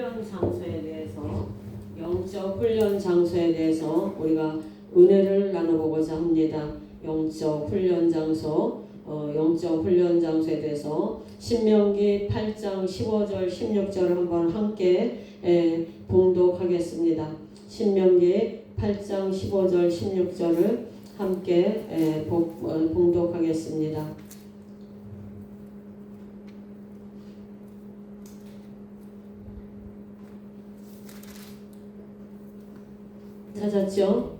훈련 장소에 대해서 영적 훈련 장소에 대해서 우리가 은혜를 나눠보고자 합니다. 영적 훈련 장소, 영적 훈련 장소에 대해서 신명기 8장 15절 16절을 한번 함께 봉독하겠습니다. 신명기 8장 15절 16절을 함께 봉독하겠습니다. 찾았죠?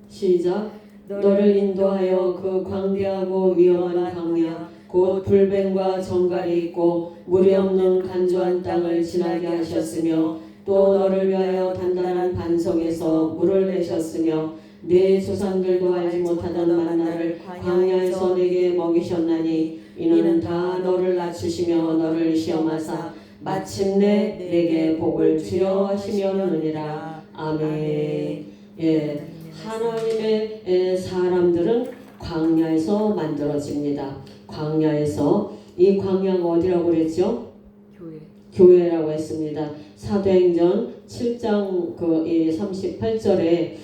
시작. 너를 인도하여 그 광대하고 위험한 광야 곧 불뱀과 정갈이 있고 물이 없는 간조한 땅을 지나게 하셨으며 또 너를 위하여 단단한 반석에서 물을 내셨으며 내 조상들도 알지 못하던 만나를 광야에서 내게 먹이셨나니 이는 다 너를 낮추시며 너를 시험하사 마침내 내게 복을 주려 하시려느니라. 아멘. 하나님의 사람들은 광야에서 만들어집니다. 광야에서, 이 광야가 어디라고 그랬죠? 교회라고 했습니다. 사도행전 7장 38절에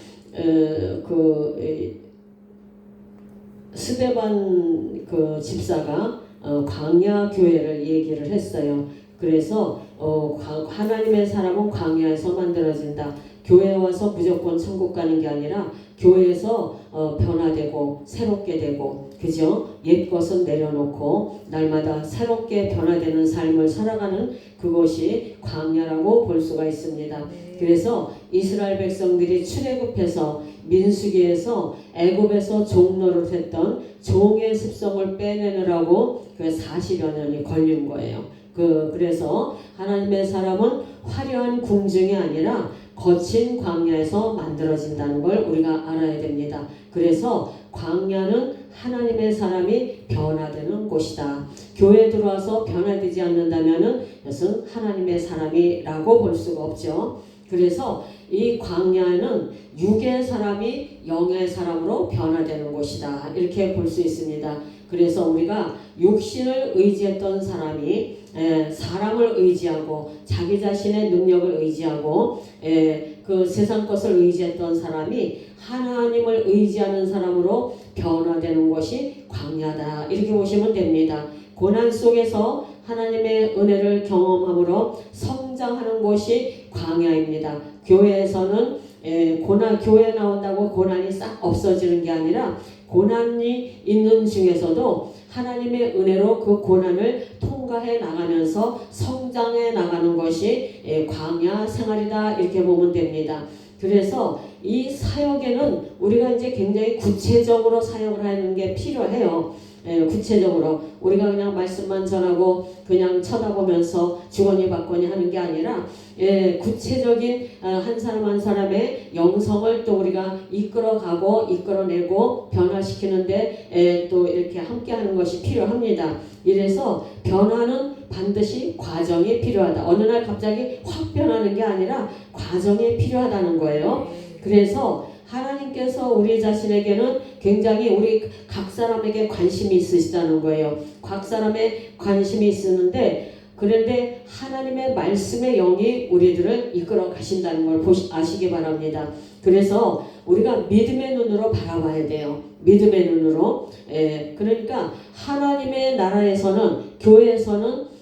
스데반 집사가 광야 교회를 얘기를 했어요. 그래서 하나님의 사람은 광야에서 만들어진다. 교회에 와서 무조건 천국 가는 게 아니라 교회에서 변화되고 새롭게 되고, 그죠? 옛 것은 내려놓고 날마다 새롭게 변화되는 삶을 살아가는 그것이 광야라고 볼 수가 있습니다. 그래서 이스라엘 백성들이 출애굽해서 민수기에서 애굽에서 종노릇 했던 종의 습성을 빼내느라고 40여 년이 걸린 거예요. 그래서 하나님의 사람은 화려한 궁중이 아니라 거친 광야에서 만들어진다는 걸 우리가 알아야 됩니다. 그래서 광야는 하나님의 사람이 변화되는 곳이다. 교회에 들어와서 변화되지 않는다면 이것은 하나님의 사람이라고 볼 수가 없죠. 그래서 이 광야는 육의 사람이 영의 사람으로 변화되는 곳이다. 이렇게 볼 수 있습니다. 그래서 우리가 육신을 의지했던 사람이 사람을 의지하고 자기 자신의 능력을 의지하고 그 세상 것을 의지했던 사람이 하나님을 의지하는 사람으로 변화되는 것이 광야다. 이렇게 보시면 됩니다. 고난 속에서 하나님의 은혜를 경험함으로 성장하는 곳이 광야입니다. 교회에서는 교회에 나온다고 고난이 싹 없어지는 게 아니라 고난이 있는 중에서도 하나님의 은혜로 그 고난을 통과해 나가면서 성장해 나가는 것이 광야 생활이다. 이렇게 보면 됩니다. 그래서 이 사역에는 우리가 이제 굉장히 구체적으로 사역을 하는 게 필요해요. 구체적으로 우리가 그냥 말씀만 전하고 그냥 쳐다보면서 주거니 받거니 하는 게 아니라 구체적인 한 사람 한 사람의 영성을 또 우리가 이끌어가고 이끌어내고 변화시키는데 또 이렇게 함께하는 것이 필요합니다. 이래서 변화는 반드시 과정이 필요하다. 어느 날 갑자기 확 변하는 게 아니라 과정이 필요하다는 거예요. 그래서 하나님께서 우리 자신에게는 굉장히 우리 각 사람에게 관심이 있으시다는 거예요. 각 사람의 관심이 있으는데 그런데 하나님의 말씀의 영이 우리들을 이끌어 가신다는 걸 아시기 바랍니다. 그래서 우리가 믿음의 눈으로 바라봐야 돼요. 믿음의 눈으로. 그러니까 하나님의 나라에서는, 교회에서는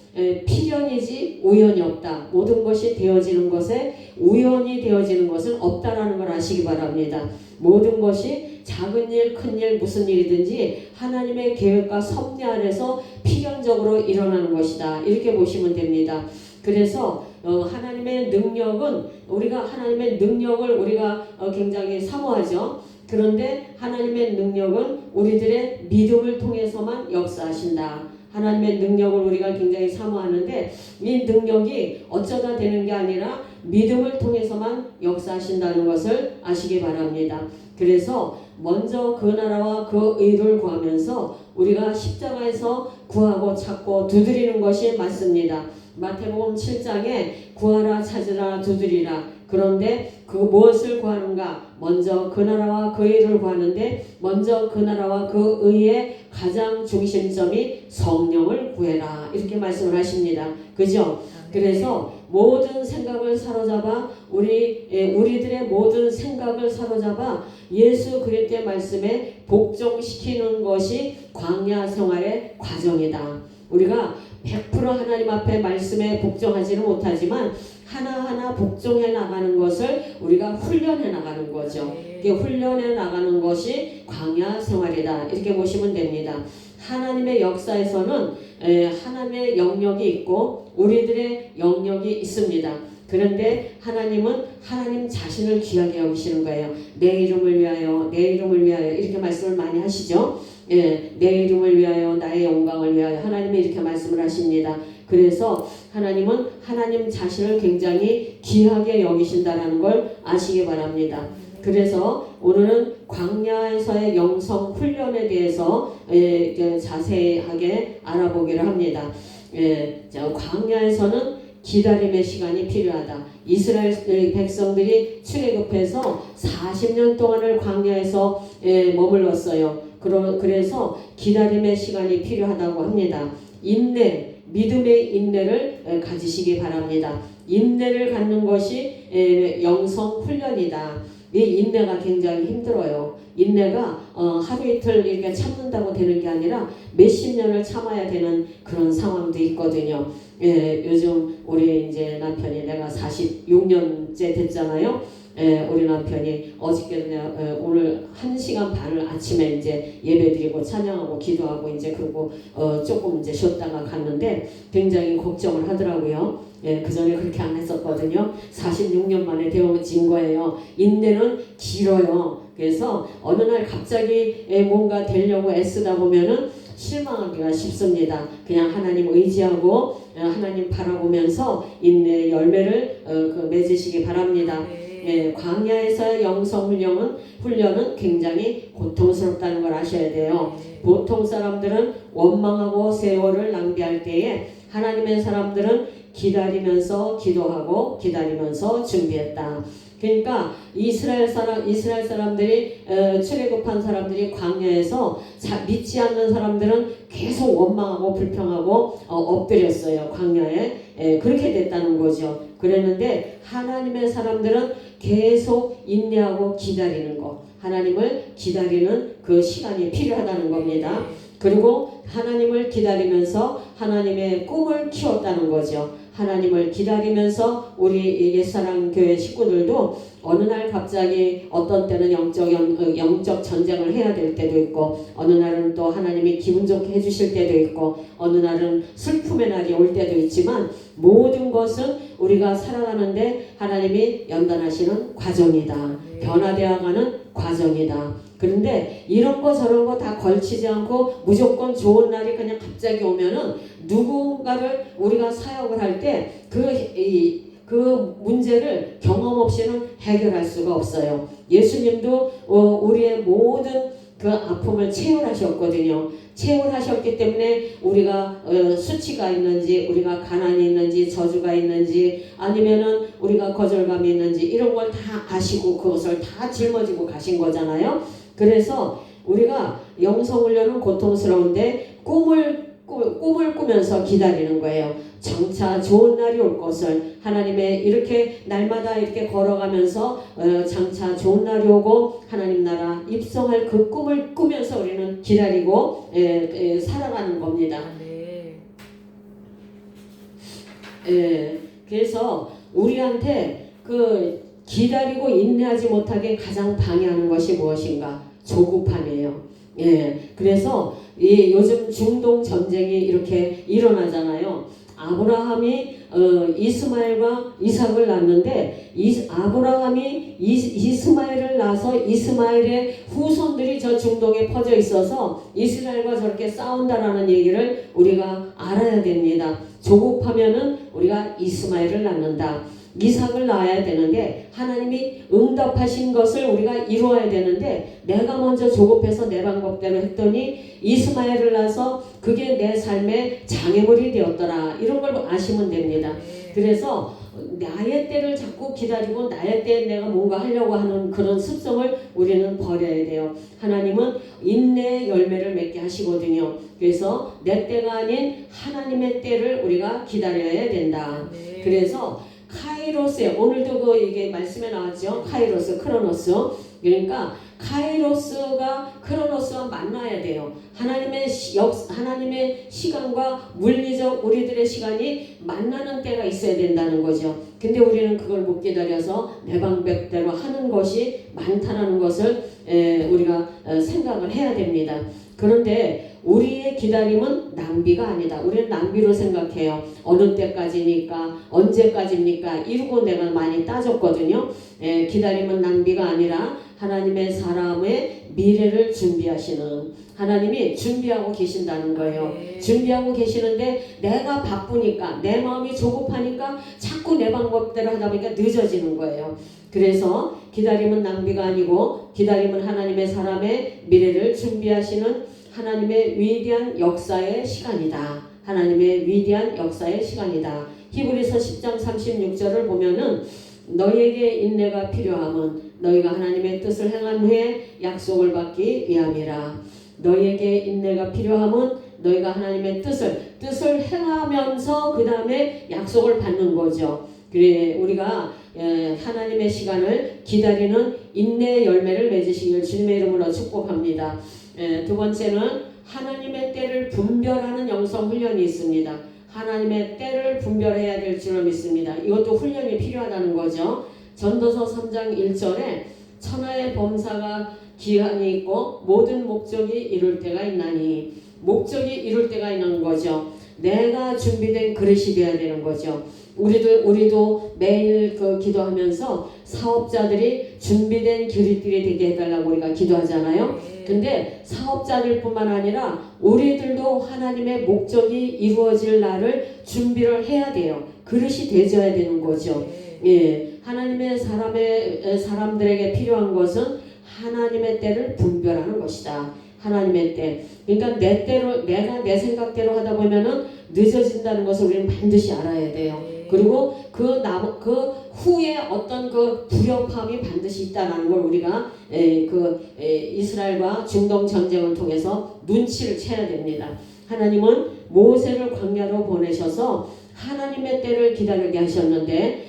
필연이지 우연이 없다. 모든 것이 되어지는 것에 우연이 되어지는 것은 없다라는 걸 아시기 바랍니다. 모든 것이 작은 일, 큰 일, 무슨 일이든지 하나님의 계획과 섭리 안에서 필연적으로 일어나는 것이다. 이렇게 보시면 됩니다. 그래서 하나님의 능력은 하나님의 능력을 우리가 굉장히 사모하죠. 그런데 하나님의 능력은 우리들의 믿음을 통해서만 역사하신다. 하나님의 능력을 우리가 굉장히 사모하는데 이 능력이 어쩌다 되는 게 아니라 믿음을 통해서만 역사하신다는 것을 아시기 바랍니다. 그래서 먼저 그 나라와 그 의를 구하면서 우리가 십자가에서 구하고 찾고 두드리는 것이 맞습니다. 마태복음 7장에 구하라 찾으라 두드리라. 그런데 그 무엇을 구하는가? 먼저 그 나라와 그 의를 구하는데 먼저 그 나라와 그 의의 가장 중심점이 성령을 구해라. 이렇게 말씀을 하십니다. 그죠? 그래서 모든 생각을 사로잡아 우리들의 모든 생각을 사로잡아 예수 그리스도의 말씀에 복종시키는 것이 광야 생활의 과정이다. 우리가 100% 하나님 앞에 말씀에 복종하지는 못하지만 하나하나 복종해 나가는 것을 우리가 훈련해 나가는 거죠. 이게 훈련해 나가는 것이 광야 생활이다. 이렇게 보시면 됩니다. 하나님의 역사에서는 하나님의 영역이 있고 우리들의 영역이 있습니다. 그런데 하나님은 하나님 자신을 귀하게 여기시는 거예요. 내 이름을 위하여, 내 이름을 위하여 이렇게 말씀을 많이 하시죠. 내 이름을 위하여, 나의 영광을 위하여 하나님이 이렇게 말씀을 하십니다. 그래서 하나님은 하나님 자신을 굉장히 귀하게 여기신다라는 걸 아시기 바랍니다. 그래서 오늘은 광야에서의 영성 훈련에 대해서 자세하게 알아보기를 합니다. 광야에서는 기다림의 시간이 필요하다. 이스라엘 백성들이 출애굽해서 40년 동안을 광야에서 머물렀어요. 그래서 기다림의 시간이 필요하다고 합니다. 인내, 믿음의 인내를 가지시기 바랍니다. 인내를 갖는 것이 영성 훈련이다. 이 인내가 굉장히 힘들어요. 인내가 하루 이틀 이렇게 참는다고 되는 게 아니라 몇십 년을 참아야 되는 그런 상황도 있거든요. 요즘 우리 이제 남편이 내가 46년째 됐잖아요. 우리 남편이 어저께 오늘 1시간 반을 아침에 이제 예배드리고 찬양하고 기도하고 이제 그리고 조금 이제 쉬었다가 갔는데 굉장히 걱정을 하더라고요. 그 전에 그렇게 안 했었거든요. 46년 만에 되어진 거예요. 인내는 길어요. 그래서 어느 날 갑자기 뭔가 되려고 애쓰다 보면은 실망하기가 쉽습니다. 그냥 하나님 의지하고 하나님 바라보면서 인내의 열매를 맺으시기 바랍니다. 광야에서의 영성 훈련은 굉장히 고통스럽다는 걸 아셔야 돼요. 보통 사람들은 원망하고 세월을 낭비할 때에 하나님의 사람들은 기다리면서 기도하고 기다리면서 준비했다. 그러니까 이스라엘 사람들이 출애굽한 사람들이 광야에서 믿지 않는 사람들은 계속 원망하고 불평하고 엎드렸어요. 광야에 그렇게 됐다는 거죠. 그랬는데 하나님의 사람들은 계속 인내하고 기다리는 거, 하나님을 기다리는 그 시간이 필요하다는 겁니다. 그리고 하나님을 기다리면서 하나님의 꿈을 키웠다는 거죠. 하나님을 기다리면서 우리 옛사랑 교회 식구들도 어느 날 갑자기 어떤 때는 영적 전쟁을 해야 될 때도 있고 어느 날은 또 하나님이 기분 좋게 해주실 때도 있고 어느 날은 슬픔의 날이 올 때도 있지만 모든 것은 우리가 살아가는데 하나님이 연단하시는 과정이다. 변화되어가는 과정이다. 그런데 이런 거 저런 거 다 걸치지 않고 무조건 좋은 날이 그냥 갑자기 오면은 누군가를 우리가 사역을 할 때 그 문제를 경험 없이는 해결할 수가 없어요. 예수님도 우리의 모든 그 아픔을 체험하셨거든요. 체험하셨기 때문에 우리가 수치가 있는지, 우리가 가난이 있는지, 저주가 있는지, 아니면은 우리가 거절감이 있는지 이런 걸 다 아시고 그것을 다 짊어지고 가신 거잖아요. 그래서 우리가 영성훈련은 고통스러운데 꿈을 꾸면서 기다리는 거예요. 장차 좋은 날이 올 것을 하나님의 이렇게 날마다 이렇게 걸어가면서 장차 좋은 날이 오고 하나님 나라 입성할 그 꿈을 꾸면서 우리는 기다리고 살아가는 겁니다. 그래서 우리한테 그 기다리고 인내하지 못하게 가장 방해하는 것이 무엇인가? 조급함이에요. 그래서 요즘 중동 전쟁이 이렇게 일어나잖아요. 아브라함이 이스마엘과 이삭을 낳는데 아브라함이 이스마엘을 낳아서 이스마엘의 후손들이 저 중동에 퍼져 있어서 이스라엘과 저렇게 싸운다라는 얘기를 우리가 알아야 됩니다. 조급하면은 우리가 이스마엘을 낳는다. 이삭을 낳아야 되는데 하나님이 응답하신 것을 우리가 이루어야 되는데 내가 먼저 조급해서 내 방법대로 했더니 이스마엘을 낳아서 그게 내 삶의 장애물이 되었더라. 이런 걸 아시면 됩니다. 그래서 나의 때를 자꾸 기다리고 나의 때에 내가 뭔가 하려고 하는 그런 습성을 우리는 버려야 돼요. 하나님은 인내의 열매를 맺게 하시거든요. 그래서 내 때가 아닌 하나님의 때를 우리가 기다려야 된다. 네. 그래서 카이로스에 오늘도 그 이게 말씀에 나왔죠. 카이로스, 크로노스. 그러니까 카이로스가 크로노스와 만나야 돼요. 하나님의 하나님의 시간과 물리적 우리들의 시간이 만나는 때가 있어야 된다는 거죠. 근데 우리는 그걸 못 기다려서 내 방법대로 하는 것이 많다는 것을 우리가 생각을 해야 됩니다. 그런데 우리의 기다림은 낭비가 아니다. 우리는 낭비로 생각해요. 어느 때까지니까, 언제까지입니까? 이러고 내가 많이 따졌거든요. 기다림은 낭비가 아니라 하나님의 사람의 미래를 준비하시는, 하나님이 준비하고 계신다는 거예요. 준비하고 계시는데 내가 바쁘니까, 내 마음이 조급하니까 자꾸 내 방법대로 하다 보니까 늦어지는 거예요. 그래서 기다림은 낭비가 아니고 기다림은 하나님의 사람의 미래를 준비하시는 하나님의 위대한 역사의 시간이다. 하나님의 위대한 역사의 시간이다. 히브리서 10장 36절을 보면은 너희에게 인내가 필요함은 너희가 하나님의 뜻을 행한 후에 약속을 받기 위함이라. 너희에게 인내가 필요함은 너희가 하나님의 뜻을 행하면서 그 다음에 약속을 받는 거죠. 그래 우리가 하나님의 시간을 기다리는 인내의 열매를 맺으시길 주님의 이름으로 축복합니다. 두 번째는 하나님의 때를 분별하는 영성 훈련이 있습니다. 하나님의 때를 분별해야 될 줄을 믿습니다. 이것도 훈련이 필요하다는 거죠. 전도서 3장 1절에 천하의 범사가 기한이 있고 모든 목적이 이룰 때가 있나니, 목적이 이룰 때가 있는 거죠. 내가 준비된 그릇이 되어야 되는 거죠. 우리도 매일 기도하면서 사업자들이 준비된 그릇들이 되게 해달라고 우리가 기도하잖아요. 근데 사업자들 뿐만 아니라 우리들도 하나님의 목적이 이루어질 날을 준비를 해야 돼요. 그릇이 되어야 되는 거죠. 하나님의 사람들에게 필요한 것은 하나님의 때를 분별하는 것이다. 하나님의 때. 그러니까 내 때로, 내가 내 생각대로 하다 보면은 늦어진다는 것을 우리는 반드시 알아야 돼요. 그리고 그 후에 어떤 그 불협화음이 반드시 있다는 걸 우리가 이스라엘과 중동 전쟁을 통해서 눈치를 채야 됩니다. 하나님은 모세를 광야로 보내셔서 하나님의 때를 기다리게 하셨는데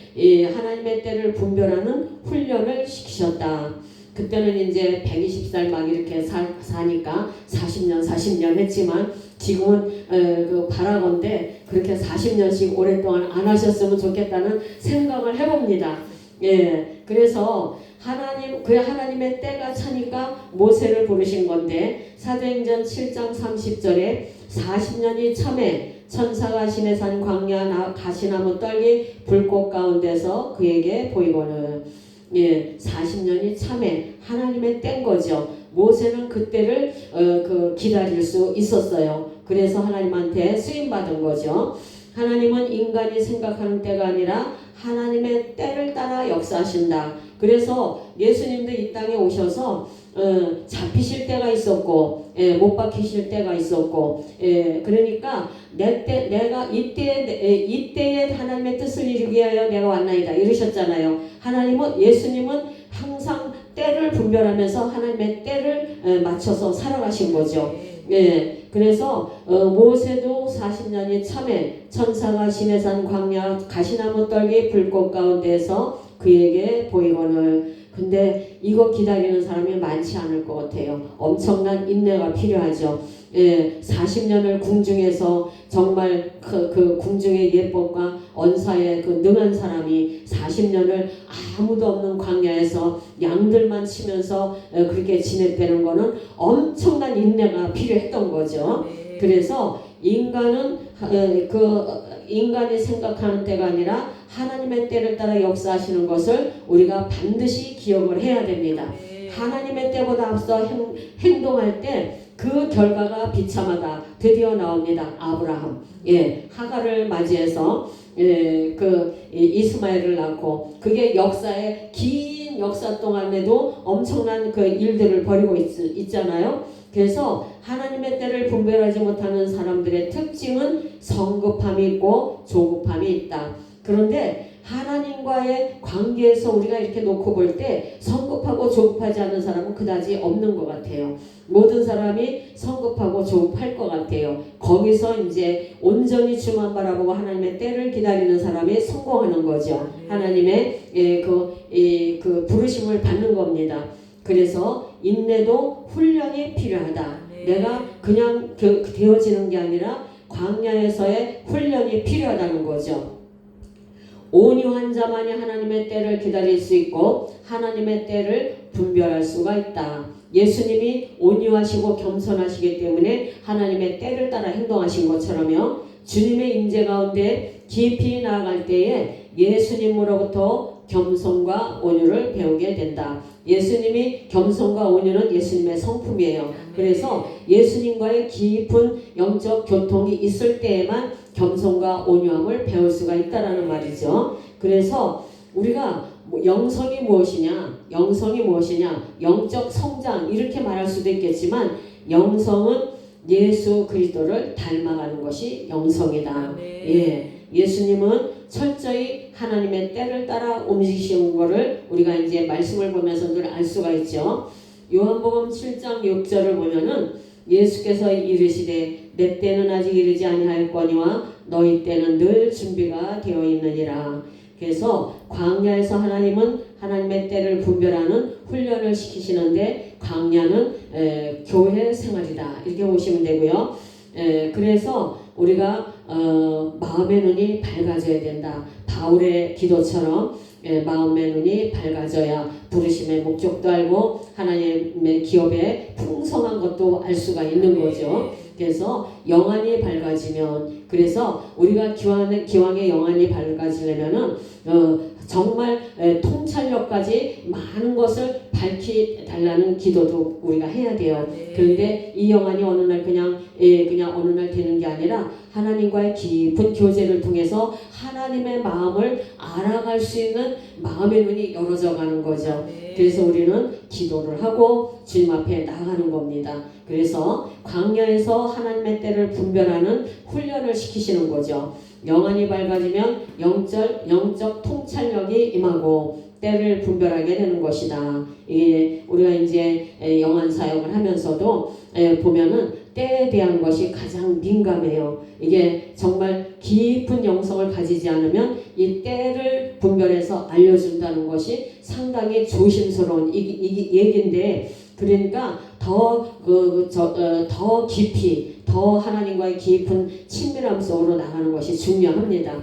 하나님의 때를 분별하는 훈련을 시키셨다. 그때는 이제 120살 막 이렇게 사니까 40년 했지만 지금은 바라건대 그렇게 40년씩 오랫동안 안 하셨으면 좋겠다는 생각을 해봅니다. 그래서 하나님의 때가 차니까 모세를 부르신 건데 사도행전 7장 30절에 40년이 참에 천사가 시내산 광야 가시나무 떨기 불꽃 가운데서 그에게 보이거늘. 40년이 참에 하나님의 때인 거죠. 모세는 그때를 기다릴 수 있었어요. 그래서 하나님한테 쓰임받은 거죠. 하나님은 인간이 생각하는 때가 아니라 하나님의 때를 따라 역사하신다. 그래서 예수님도 이 땅에 오셔서 잡히실 때가 있었고 못 박히실 때가 있었고 그러니까 내가 이때에 하나님의 뜻을 이루기 위하여 내가 왔나이다 이러셨잖아요. 예수님은 항상 때를 분별하면서 하나님의 때를 맞춰서 살아가신 거죠. 그래서 모세도 40년이 참에 천사가 시내산 광야 가시나무 떨기 불꽃 가운데서 그에게 보이거늘. 근데 이거 기다리는 사람이 많지 않을 것 같아요. 엄청난 인내가 필요하죠. 40년을 궁중에서 정말 그 궁중의 예법과 언사에 능한 사람이 40년을 아무도 없는 광야에서 양들만 치면서 그렇게 지냈다는 거는 엄청난 인내가 필요했던 거죠. 그래서 인간이 생각하는 때가 아니라 하나님의 때를 따라 역사하시는 것을 우리가 반드시 기억을 해야 됩니다. 하나님의 때보다 앞서 행동할 때 그 결과가 비참하다. 드디어 나옵니다. 아브라함. 하갈을 맞이해서 이스마엘을 낳고 그게 긴 역사 동안에도 엄청난 그 일들을 벌이고 있잖아요. 그래서 하나님의 때를 분별하지 못하는 사람들의 특징은 성급함이 있고 조급함이 있다. 그런데 하나님과의 관계에서 우리가 이렇게 놓고 볼 때 성급하고 조급하지 않은 사람은 그다지 없는 것 같아요. 모든 사람이 성급하고 조급할 것 같아요. 거기서 이제 온전히 주만 바라보고 하나님의 때를 기다리는 사람이 성공하는 거죠. 하나님의 그 부르심을 받는 겁니다. 그래서 인내도 훈련이 필요하다. 내가 그냥 되어지는 게 아니라 광야에서의 훈련이 필요하다는 거죠. 온유한 자만이 하나님의 때를 기다릴 수 있고 하나님의 때를 분별할 수가 있다. 예수님이 온유하시고 겸손하시기 때문에 하나님의 때를 따라 행동하신 것처럼요. 주님의 임재 가운데 깊이 나아갈 때에 예수님으로부터 겸손과 온유를 배우게 된다. 예수님이 겸손과 온유는 예수님의 성품이에요. 그래서 예수님과의 깊은 영적 교통이 있을 때에만 겸손과 온유함을 배울 수가 있다라는 말이죠. 그래서 우리가 영성이 무엇이냐, 영적 성장 이렇게 말할 수도 있겠지만 영성은 예수 그리스도를 닮아가는 것이 영성이다. 예수님은 철저히 하나님의 때를 따라 움직이시는 것을 우리가 이제 말씀을 보면서 늘 알 수가 있죠. 요한복음 7장 6절을 보면은 예수께서 이르시되 내 때는 아직 이르지 아니하였거니와 너희 때는 늘 준비가 되어 있느니라. 그래서 광야에서 하나님은 하나님의 때를 분별하는 훈련을 시키시는데 광야는 교회 생활이다. 이렇게 보시면 되고요. 그래서 우리가 마음의 눈이 밝아져야 된다. 바울의 기도처럼 마음의 눈이 밝아져야 부르심의 목적도 알고 하나님의 기업의 풍성한 것도 알 수가 있는 거죠. 그래서 영안이 밝아지면, 그래서 우리가 기왕의 영안이 밝아지려면은 정말 통찰력까지 많은 것을 밝히 달라는 기도도 우리가 해야 돼요. 그런데 이 영안이 어느 날 그냥 어느 날 되는 게 아니라 하나님과의 깊은 교제를 통해서 하나님의 마음을 알아갈 수 있는 마음의 눈이 열어져 가는 거죠. 그래서 우리는 기도를 하고 주님 앞에 나가는 겁니다. 그래서 광야에서 하나님의 때를 분별하는 훈련을 시키시는 거죠. 영안이 밝아지면 영적 통찰력이 임하고 때를 분별하게 되는 것이다. 이게 우리가 이제 영안 사역을 하면서도 보면은 때에 대한 것이 가장 민감해요. 이게 정말 깊은 영성을 가지지 않으면 이 때를 분별해서 알려준다는 것이 상당히 조심스러운 얘기인데, 그러니까 더 깊이, 더 하나님과의 깊은 친밀함 속으로 나가는 것이 중요합니다.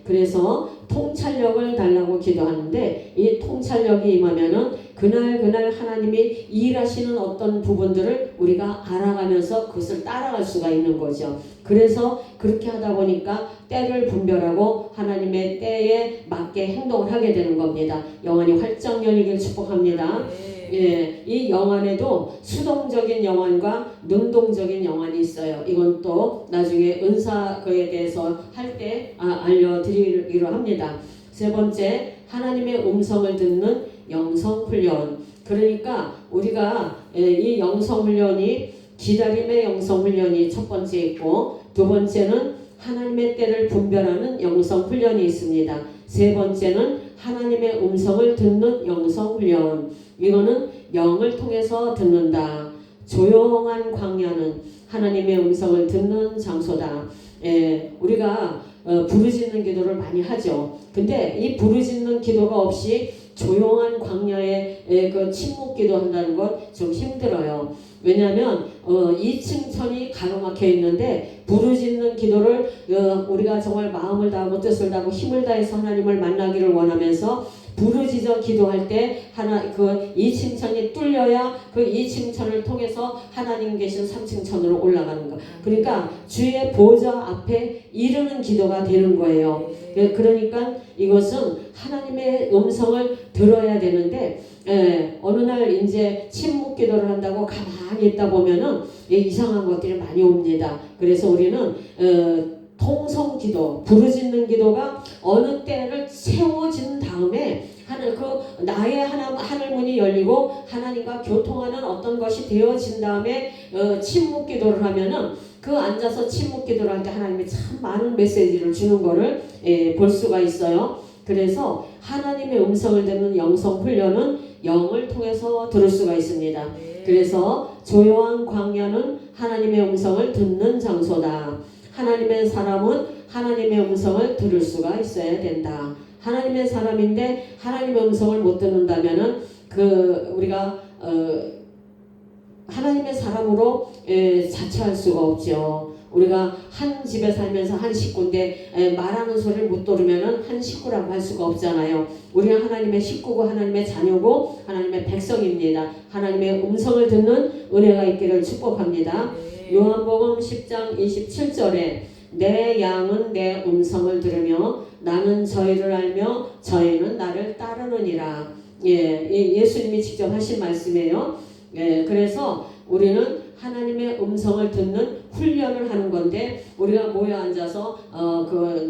그래서 통찰력을 달라고 기도하는데, 이 통찰력이 임하면은 그날 하나님이 일하시는 어떤 부분들을 우리가 알아가면서 그것을 따라갈 수가 있는 거죠. 그래서 그렇게 하다 보니까 때를 분별하고 하나님의 때에 맞게 행동을 하게 되는 겁니다. 영안이 활짝 열리길 축복합니다. 이 영안에도 수동적인 영안과 능동적인 영안이 있어요. 이건 또 나중에 은사 그에 대해서 할 때 알려드리기로 합니다. 세 번째, 하나님의 음성을 듣는 영성훈련. 그러니까 우리가 이 영성훈련이 기다림의 영성훈련이 첫 번째 있고, 두 번째는 하나님의 때를 분별하는 영성훈련이 있습니다. 세 번째는 하나님의 음성을 듣는 영성훈련. 이거는 영을 통해서 듣는다. 조용한 광야는 하나님의 음성을 듣는 장소다. 우리가 부르짖는 기도를 많이 하죠. 근데 이 부르짖는 기도가 없이 조용한 광야에 그 침묵 기도한다는 건 좀 힘들어요. 왜냐하면 2층 천이 가로막혀 있는데 부르짖는 기도를 우리가 정말 마음을 다하고 뜻을 다하고 힘을 다해서 하나님을 만나기를 원하면서 부르짖어 기도할 때 그 2층 천이 뚫려야 그 2층 천을 통해서 하나님 계신 3층 천으로 올라가는 거. 그러니까 주의 보좌 앞에 이르는 기도가 되는 거예요. 그러니까 이것은 하나님의 음성을 들어야 되는데, 어느 날 이제 침묵 기도를 한다고 가만히 있다 보면은 이상한 것들이 많이 옵니다. 그래서 우리는 통성 기도, 부르짖는 기도가 어느 때를 채워진 다음에 나의 하늘 문이 열리고 하나님과 교통하는 어떤 것이 되어진 다음에 침묵 기도를 하면은 그 앉아서 침묵 기도를 할 때 하나님이 참 많은 메시지를 주는 거를 볼 수가 있어요. 그래서 하나님의 음성을 듣는 영성 훈련은 영을 통해서 들을 수가 있습니다. 그래서 조용한 광야는 하나님의 음성을 듣는 장소다. 하나님의 사람은 하나님의 음성을 들을 수가 있어야 된다. 하나님의 사람인데 하나님의 음성을 못 듣는다면은 우리가 하나님의 사람으로 자처할 수가 없죠. 우리가 한 집에 살면서 한 식구인데 말하는 소리를 못 들으면은 한 식구라고 할 수가 없잖아요. 우리는 하나님의 식구고 하나님의 자녀고 하나님의 백성입니다. 하나님의 음성을 듣는 은혜가 있기를 축복합니다. 요한복음 10장 27절에 내 양은 내 음성을 들으며 나는 저희를 알며 저희는 나를 따르느니라. 예수님이 직접 하신 말씀이에요. 그래서 우리는 하나님의 음성을 듣는 훈련을 하는 건데, 우리가 모여 앉아서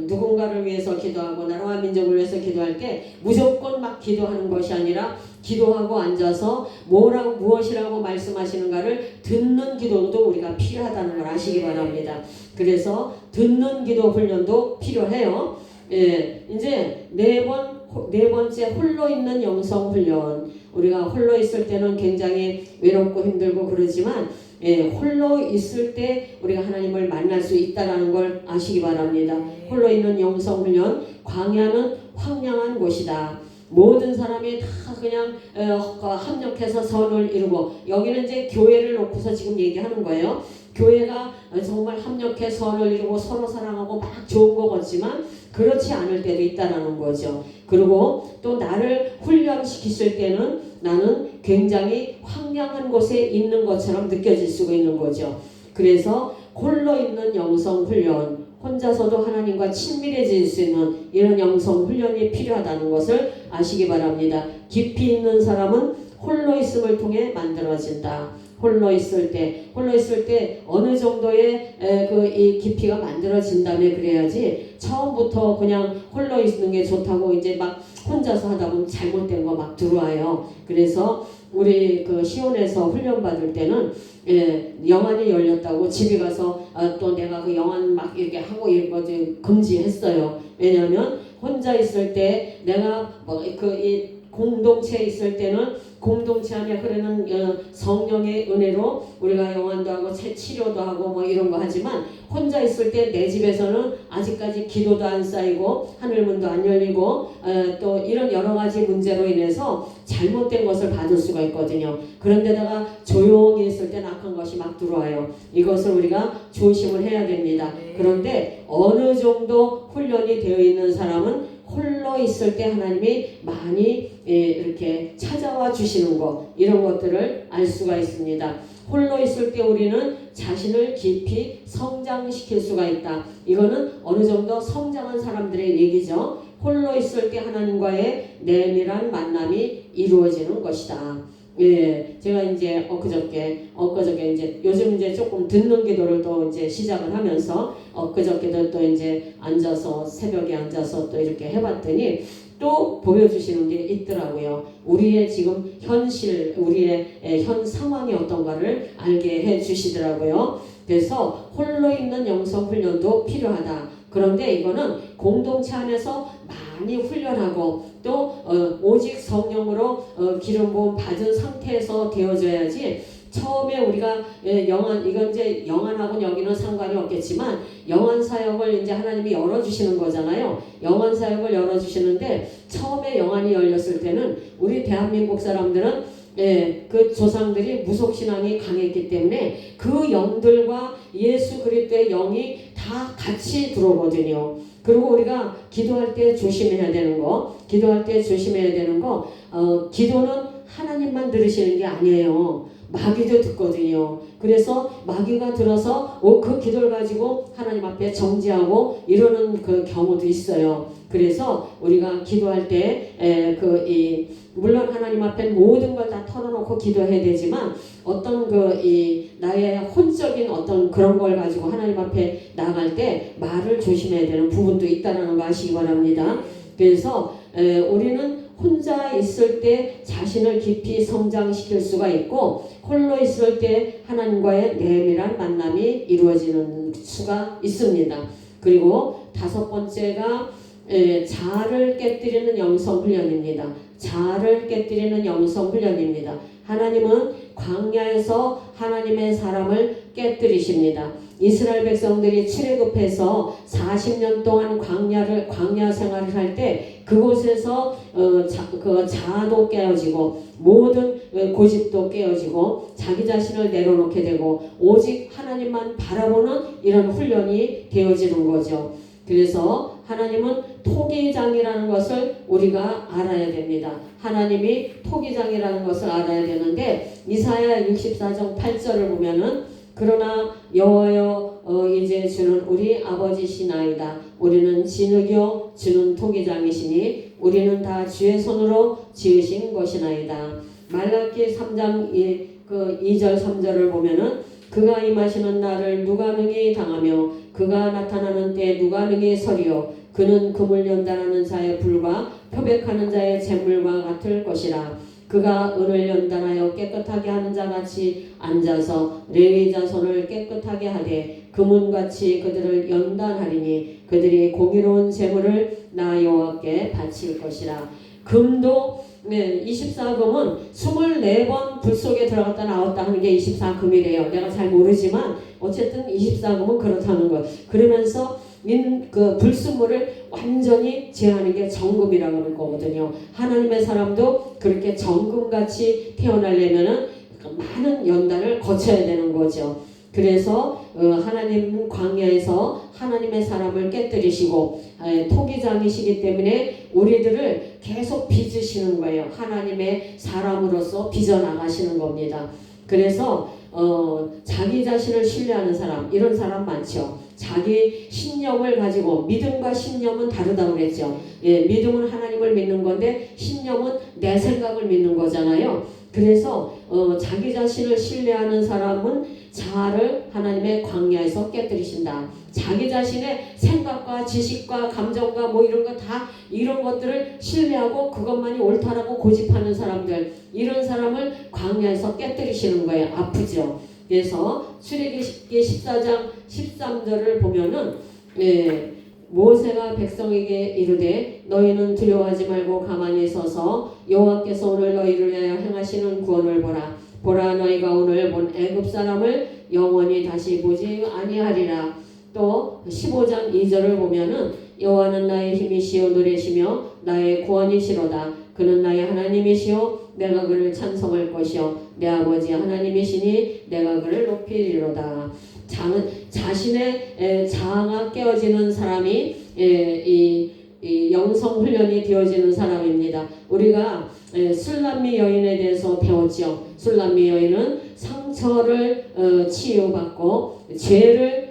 누군가를 위해서 기도하고 나라와 민족을 위해서 기도할 때 무조건 막 기도하는 것이 아니라 기도하고 앉아서 무엇이라고 말씀하시는가를 듣는 기도도 우리가 필요하다는 걸 아시기 바랍니다. 그래서 듣는 기도 훈련도 필요해요. 이제 네 번째 홀로 있는 영성 훈련. 우리가 홀로 있을 때는 굉장히 외롭고 힘들고 그러지만 홀로 있을 때 우리가 하나님을 만날 수 있다는 걸 아시기 바랍니다. 홀로 있는 영성 훈련. 광야는 황량한 곳이다. 모든 사람이 다 그냥 합력해서 선을 이루고, 여기는 이제 교회를 놓고서 지금 얘기하는 거예요. 교회가 정말 합력해 선을 이루고 서로 사랑하고 막 좋은 거 같지만 그렇지 않을 때도 있다라는 거죠. 그리고 또 나를 훈련시키실 때는 나는 굉장히 황량한 곳에 있는 것처럼 느껴질 수가 있는 거죠. 그래서 홀로 있는 영성 훈련, 혼자서도 하나님과 친밀해질 수 있는 이런 영성 훈련이 필요하다는 것을 아시기 바랍니다. 깊이 있는 사람은 홀로 있음을 통해 만들어진다. 홀로 있을 때 어느 정도의 이 깊이가 만들어진다면 그래야지 처음부터 그냥 홀로 있는 게 좋다고 이제 막 혼자서 하다 보면 잘못된 거 막 들어와요. 그래서 우리 시온에서 훈련 받을 때는 영안이 열렸다고 집에 가서 또 내가 그 영안 막 이렇게 하고 이런 거 금지했어요. 왜냐하면 혼자 있을 때 내가 이 공동체에 있을 때는 공동체 안에 흐르는 성령의 은혜로 우리가 영안도 하고 치료도 하고 뭐 이런 거 하지만, 혼자 있을 때 내 집에서는 아직까지 기도도 안 쌓이고 하늘문도 안 열리고 또 이런 여러 가지 문제로 인해서 잘못된 것을 받을 수가 있거든요. 그런데다가 조용히 있을 때 악한 것이 막 들어와요. 이것을 우리가 조심을 해야 됩니다. 그런데 어느 정도 훈련이 되어 있는 사람은 홀로 있을 때 하나님이 많이 이렇게 찾아와 주시는 것, 이런 것들을 알 수가 있습니다. 홀로 있을 때 우리는 자신을 깊이 성장시킬 수가 있다. 이거는 어느 정도 성장한 사람들의 얘기죠. 홀로 있을 때 하나님과의 내밀한 만남이 이루어지는 것이다. 제가 이제 엊그저께 이제 요즘 이제 조금 듣는 기도를 또 이제 시작을 하면서 엊그저께도 또 이제 새벽에 앉아서 또 이렇게 해봤더니 또 보여주시는 게 있더라고요. 우리의 지금 현실, 우리의 현 상황이 어떤가를 알게 해주시더라고요. 그래서 홀로 있는 영성 훈련도 필요하다. 그런데 이거는 공동체 안에서 많이 훈련하고 또 오직 성령으로 기름 부음 받은 상태에서 되어져야지, 처음에 우리가 이건 이제 영안하고는 여기는 상관이 없겠지만 영안 사역을 이제 하나님이 열어주시는 거잖아요. 영안 사역을 열어주시는데 처음에 영안이 열렸을 때는 우리 대한민국 사람들은 그 조상들이 무속신앙이 강했기 때문에 그 영들과 예수 그리스도의 영이 다 같이 들어오거든요. 그리고 우리가 기도할 때 조심해야 되는 거, 기도는 하나님만 들으시는 게 아니에요. 마귀도 듣거든요. 그래서 마귀가 들어서 그 기도를 가지고 하나님 앞에 정지하고 이러는 그 경우도 있어요. 그래서 우리가 기도할 때 물론 하나님 앞에 모든 걸 다 털어놓고 기도해야 되지만, 어떤 나의 혼적인 어떤 그런 걸 가지고 하나님 앞에 나갈 때 말을 조심해야 되는 부분도 있다는 거 아시기 바랍니다. 그래서 우리는 혼자 있을 때 자신을 깊이 성장시킬 수가 있고 홀로 있을 때 하나님과의 내밀한 만남이 이루어지는 수가 있습니다. 그리고 다섯 번째가 자아를 깨뜨리는 영성 훈련입니다. 자아를 깨뜨리는 영성 훈련입니다. 하나님은 광야에서 하나님의 사람을 깨뜨리십니다. 이스라엘 백성들이 출애굽해서 40년 동안 광야 생활을 할 때 그곳에서 그 자아도 깨어지고 모든 고집도 깨어지고 자기 자신을 내려놓게 되고 오직 하나님만 바라보는 이런 훈련이 되어지는 거죠. 그래서 하나님은 토기장이라는 것을 우리가 알아야 됩니다. 하나님이 토기장이라는 것을 알아야 되는데 이사야 64장 8절을 보면은 그러나 여호와여 이제 주는 우리 아버지시나이다. 우리는 진흙이요 주는 토기장이시니 우리는 다 주의 손으로 지으신 것이나이다. 말라기 3장 2절 3절을 보면은 그가 임하시는 날을 누가 능히 당하며 그가 나타나는 때 누가 능히 서리요 그는 금을 연단하는 자의 불과 표백하는 자의 재물과 같을 것이라. 그가 은을 연단하여 깨끗하게 하는 자같이 앉아서 레위 자손을 깨끗하게 하되 금은같이 그들을 연단하리니 그들이 공의로운 재물을 나 여호와께 바칠 것이라. 금도 24금은 24번 불 속에 들어갔다 나왔다 하는 게 24금이래요. 내가 잘 모르지만 어쨌든 24금은 그렇다는 거예요. 그러면서 그 불순물을 완전히 제하는 게 정금이라고 하는 거거든요. 하나님의 사람도 그렇게 정금같이 태어나려면은 많은 연단을 거쳐야 되는 거죠. 그래서 하나님 광야에서 하나님의 사람을 깨뜨리시고 토기장이시기 때문에 우리들을 계속 빚으시는 거예요. 하나님의 사람으로서 빚어나가시는 겁니다. 그래서 자기 자신을 신뢰하는 사람, 이런 사람 많죠. 자기 신념을 가지고, 믿음과 신념은 다르다고 그랬죠. 믿음은 하나님을 믿는 건데 신념은 내 생각을 믿는 거잖아요. 그래서 자기 자신을 신뢰하는 사람은 자아를 하나님의 광야에서 깨뜨리신다. 자기 자신의 생각과 지식과 감정과 뭐 이런 거 다 이런 것들을 신뢰하고 그것만이 옳다라고 고집하는 사람들, 이런 사람을 광야에서 깨뜨리시는 거예요. 아프죠. 그래서 출애굽기 14장 13절을 보면은 모세가 백성에게 이르되 너희는 두려워하지 말고 가만히 서서 여호와께서 오늘 너희를 위하여 행하시는 구원을 보라. 보라 너희가 오늘 본 애굽 사람을 영원히 다시 보지 아니하리라. 또 15장 2절을 보면은 여호와는 나의 힘이시요 노래시며 나의 구원이시로다. 그는 나의 하나님이시요 내가 그를 찬송할 것이요 내 아버지 하나님이시니 내가 그를 높이리로다. 자신의 자아가 깨어지는 사람이 이 영성 훈련이 되어지는 사람입니다. 우리가 술람미 여인에 대해서 배웠죠. 술람미 여인은 상처를 치유받고 죄를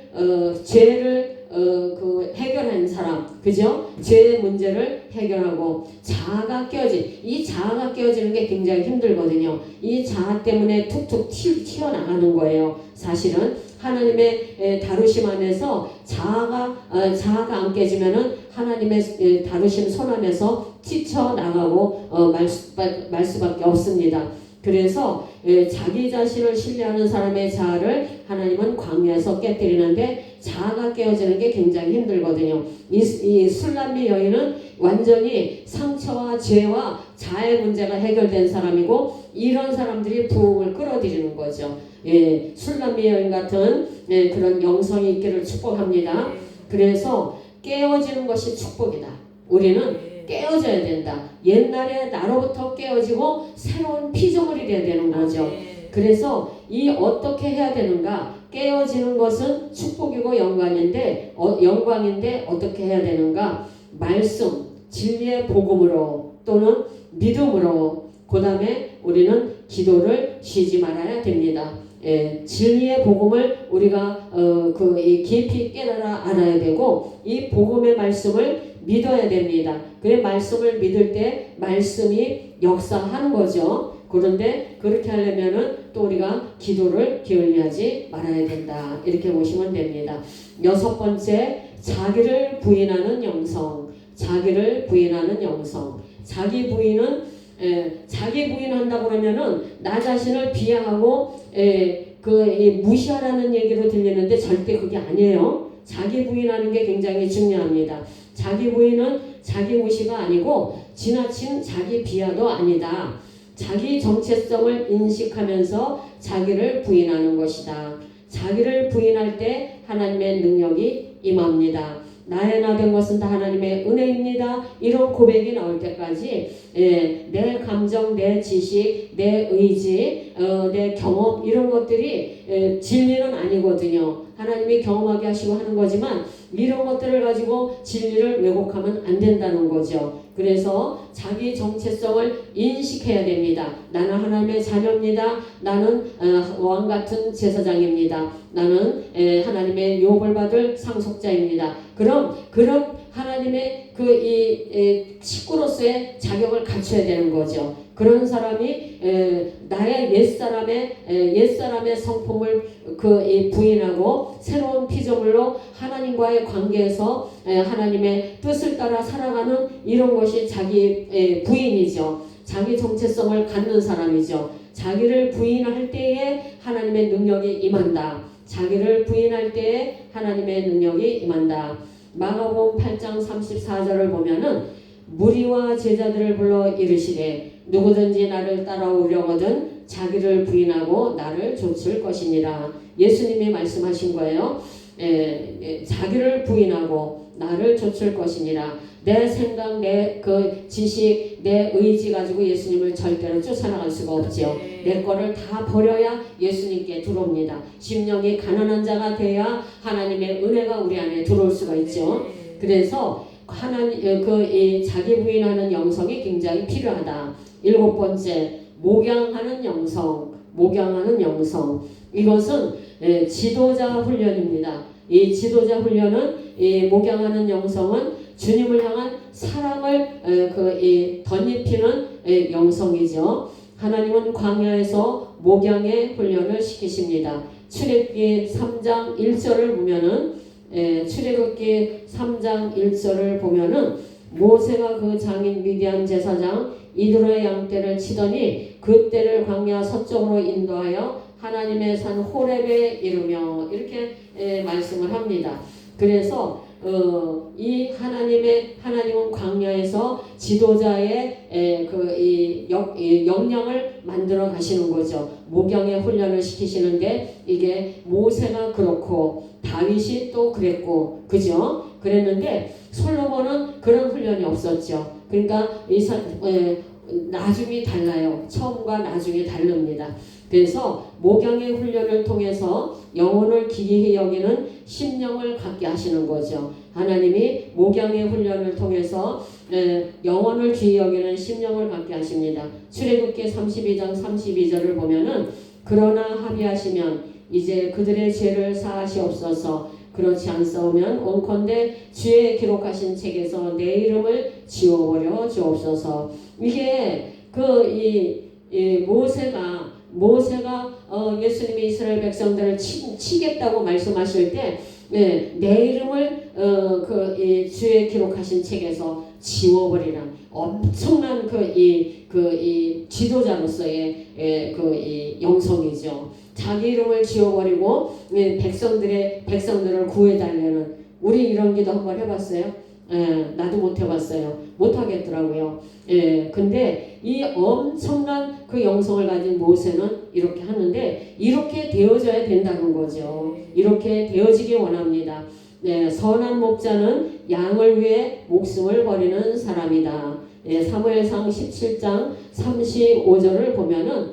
해결한 사람, 그죠? 죄의 문제를 해결하고 자아가 깨어진, 이 자아가 깨어지는 게 굉장히 힘들거든요. 이 자아 때문에 툭툭 튀어나가는 거예요. 사실은 하나님의 다루심 안에서 자아가 안 깨지면은 하나님의 다루심 손 안에서 튀쳐나가고 말 수밖에 없습니다. 그래서 자기 자신을 신뢰하는 사람의 자아를 하나님은 광야에서 깨뜨리는데 자아가 깨어지는 게 굉장히 힘들거든요. 이 술람미 여인은 완전히 상처와 죄와 자아의 문제가 해결된 사람이고 이런 사람들이 부흥을 끌어들이는 거죠. 술람미 여인 같은 그런 영성이 있기를 축복합니다. 그래서 깨어지는 것이 축복이다. 우리는 깨어져야 된다. 옛날에 나로부터 깨어지고 새로운 피조물이 돼야 되는 거죠. 그래서 이 어떻게 해야 되는가? 깨어지는 것은 축복이고 영광인데 어떻게 해야 되는가? 말씀, 진리의 복음으로 또는 믿음으로, 그 다음에 우리는 기도를 쉬지 말아야 됩니다. 진리의 복음을 우리가 깊이 깨달아 알아야 되고 이 복음의 말씀을 믿어야 됩니다. 그래 말씀을 믿을 때 말씀이 역사하는 거죠. 그런데 그렇게 하려면은 또 우리가 기도를 게을리하지 말아야 된다. 이렇게 보시면 됩니다. 여섯 번째, 자기를 부인하는 영성. 자기를 부인하는 영성. 자기 부인은 자기 부인한다고 그러면은 나 자신을 비하하고 무시하라는 얘기로 들리는데 절대 그게 아니에요. 자기 부인하는 게 굉장히 중요합니다. 자기 부인은 자기 무시가 아니고 지나친 자기 비하도 아니다. 자기 정체성을 인식하면서 자기를 부인하는 것이다. 자기를 부인할 때 하나님의 능력이 임합니다. 나의 나 된 것은 다 하나님의 은혜입니다. 이런 고백이 나올 때까지 내 감정, 내 지식, 내 의지, 내 경험 이런 것들이 진리는 아니거든요. 하나님이 경험하게 하시고 하는 거지만 이런 것들을 가지고 진리를 왜곡하면 안 된다는 거죠. 그래서 자기 정체성을 인식해야 됩니다. 나는 하나님의 자녀입니다. 나는 왕 같은 제사장입니다. 나는 하나님의 유업을 받을 상속자입니다. 그런 하나님의 식구로서의 자격을 갖춰야 되는 거죠. 그런 사람이 나의 옛사람의 성품을 부인하고 새로운 피조물로 하나님과의 관계에서 하나님의 뜻을 따라 살아가는 이런 것이 자기 부인이죠. 자기 정체성을 갖는 사람이죠. 자기를 부인할 때에 하나님의 능력이 임한다. 자기를 부인할 때에 하나님의 능력이 임한다. 마가복음 8장 34절을 보면은 무리와 제자들을 불러 이르시되 누구든지 나를 따라오려거든 자기를 부인하고 나를 좇을 것이니라. 예수님이 말씀하신 거예요. 자기를 부인하고 나를 좇을 것이니라. 내 생각, 내 지식, 내 의지 가지고 예수님을 절대로 쫓아나갈 수가 없지요. 내 거를 다 버려야 예수님께 들어옵니다. 심령이 가난한 자가 돼야 하나님의 은혜가 우리 안에 들어올 수가 있죠. 그래서 이 자기 부인하는 영성이 굉장히 필요하다. 7번째, 목양하는 영성. 이것은 지도자 훈련입니다. 이 지도자 훈련은 목양하는 영성은 주님을 향한 사랑을 덧입히는 영성이죠. 하나님은 광야에서 목양의 훈련을 시키십니다. 출애굽기 3장 1절을 보면은 출애굽기 3장 1절을 보면은 모세가 그 장인 미디안 제사장 이드로의 양떼를 치더니 그 떼를 광야 서쪽으로 인도하여 하나님의 산 호렙에 이르며 이렇게 말씀을 합니다. 그래서 하나님은 광야에서 지도자의 역량을 만들어 가시는 거죠. 목양의 훈련을 시키시는데 이게 모세가 그렇고 다윗이 또 그랬고 그죠? 그랬는데 솔로몬은 그런 훈련이 없었죠. 그러니까 나중이 달라요. 처음과 나중이 다릅니다. 그래서 목양의 훈련을 통해서 영혼을 기이히 여기는 심령을 갖게 하시는 거죠. 하나님이 목양의 훈련을 통해서 영혼을 귀히 여기는 심령을 갖게 하십니다. 출애굽기 32장 32절을 보면은 그러나 합의하시면 이제 그들의 죄를 사하시옵소서. 그렇지 않사오면 원컨대 주의 기록하신 책에서 내 이름을 지워버려 주옵소서. 이게 모세가 예수님이 이스라엘 백성들을 치겠다고 말씀하실 때 내 이름을 주의 기록하신 책에서 지워버리라. 엄청난 이 지도자로서의 이 영성이죠. 자기 이름을 지워버리고 백성들을 구해달라는. 우리 이런 기도 한번 해봤어요? 나도 못 해봤어요. 못 하겠더라고요. 근데 이 엄청난 그 영성을 가진 모세는 이렇게 하는데 이렇게 되어져야 된다는 거죠. 이렇게 되어지기 원합니다. 선한 목자는 양을 위해 목숨을 버리는 사람이다. 사무엘상 17장 35절을 보면은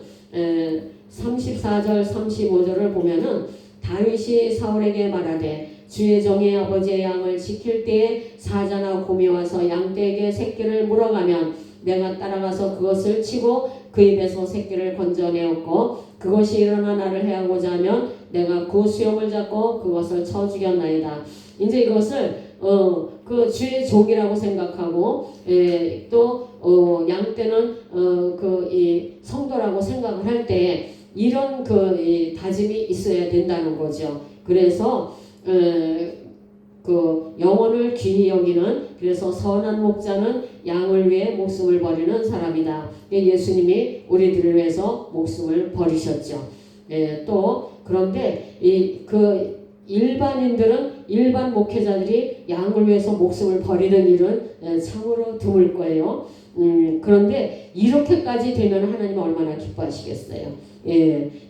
34절 35절을 보면은 다윗이 사울에게 말하되 주의 종의 아버지의 양을 지킬 때에 사자나 곰이 와서 양떼에게 새끼를 물어가면 내가 따라가서 그것을 치고 그 입에서 새끼를 건져내었고 그것이 일어나 나를 해하고자 하면 내가 그 수염을 잡고 그것을 쳐 죽였나이다. 이제 이것을 그 주의 종이라고 생각하고 또 양떼는 이 성도라고 생각을 할 때 이런 이 다짐이 있어야 된다는 거죠. 그래서 영혼을 귀히 여기는, 그래서 선한 목자는 양을 위해 목숨을 버리는 사람이다. 예수님이 우리들을 위해서 목숨을 버리셨죠. 또 그런데 일반 목회자들이 양을 위해서 목숨을 버리는 일은 참으로 드물 거예요. 그런데 이렇게까지 되면 하나님은 얼마나 기뻐하시겠어요.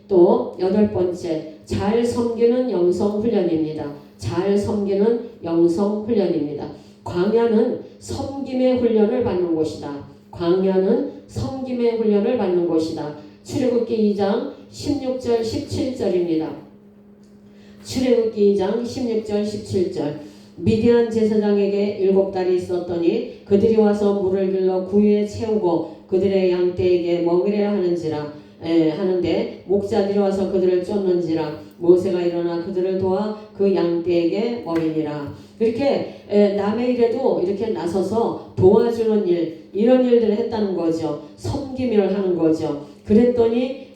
또 8번째, 잘 섬기는 영성 훈련입니다. 잘 섬기는 영성 훈련입니다. 광야는 섬김의 훈련을 받는 곳이다. 광야는 섬김의 훈련을 받는 곳이다. 출애굽기 2장 16절 17절입니다. 출애굽기 2장 16절 17절. 미디안 제사장에게 7달이 있었더니 그들이 와서 물을 길러 구유에 채우고 그들의 양떼에게 먹이려 하는데 목자들이 와서 그들을 쫓는지라. 모세가 일어나 그들을 도와 그 양떼에게 먹이니라. 이렇게 남의 일에도 이렇게 나서서 도와주는 일, 이런 일들을 했다는 거죠. 섬김을 하는 거죠. 그랬더니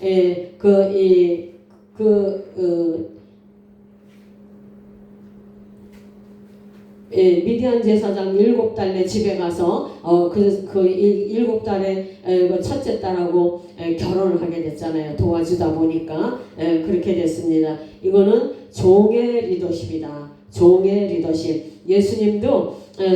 미디안 제사장 7달내 집에 가서 그 7달에 첫째 딸하고 결혼을 하게 됐잖아요. 도와주다 보니까 그렇게 됐습니다. 이거는 종의 리더십이다. 종의 리더십. 예수님도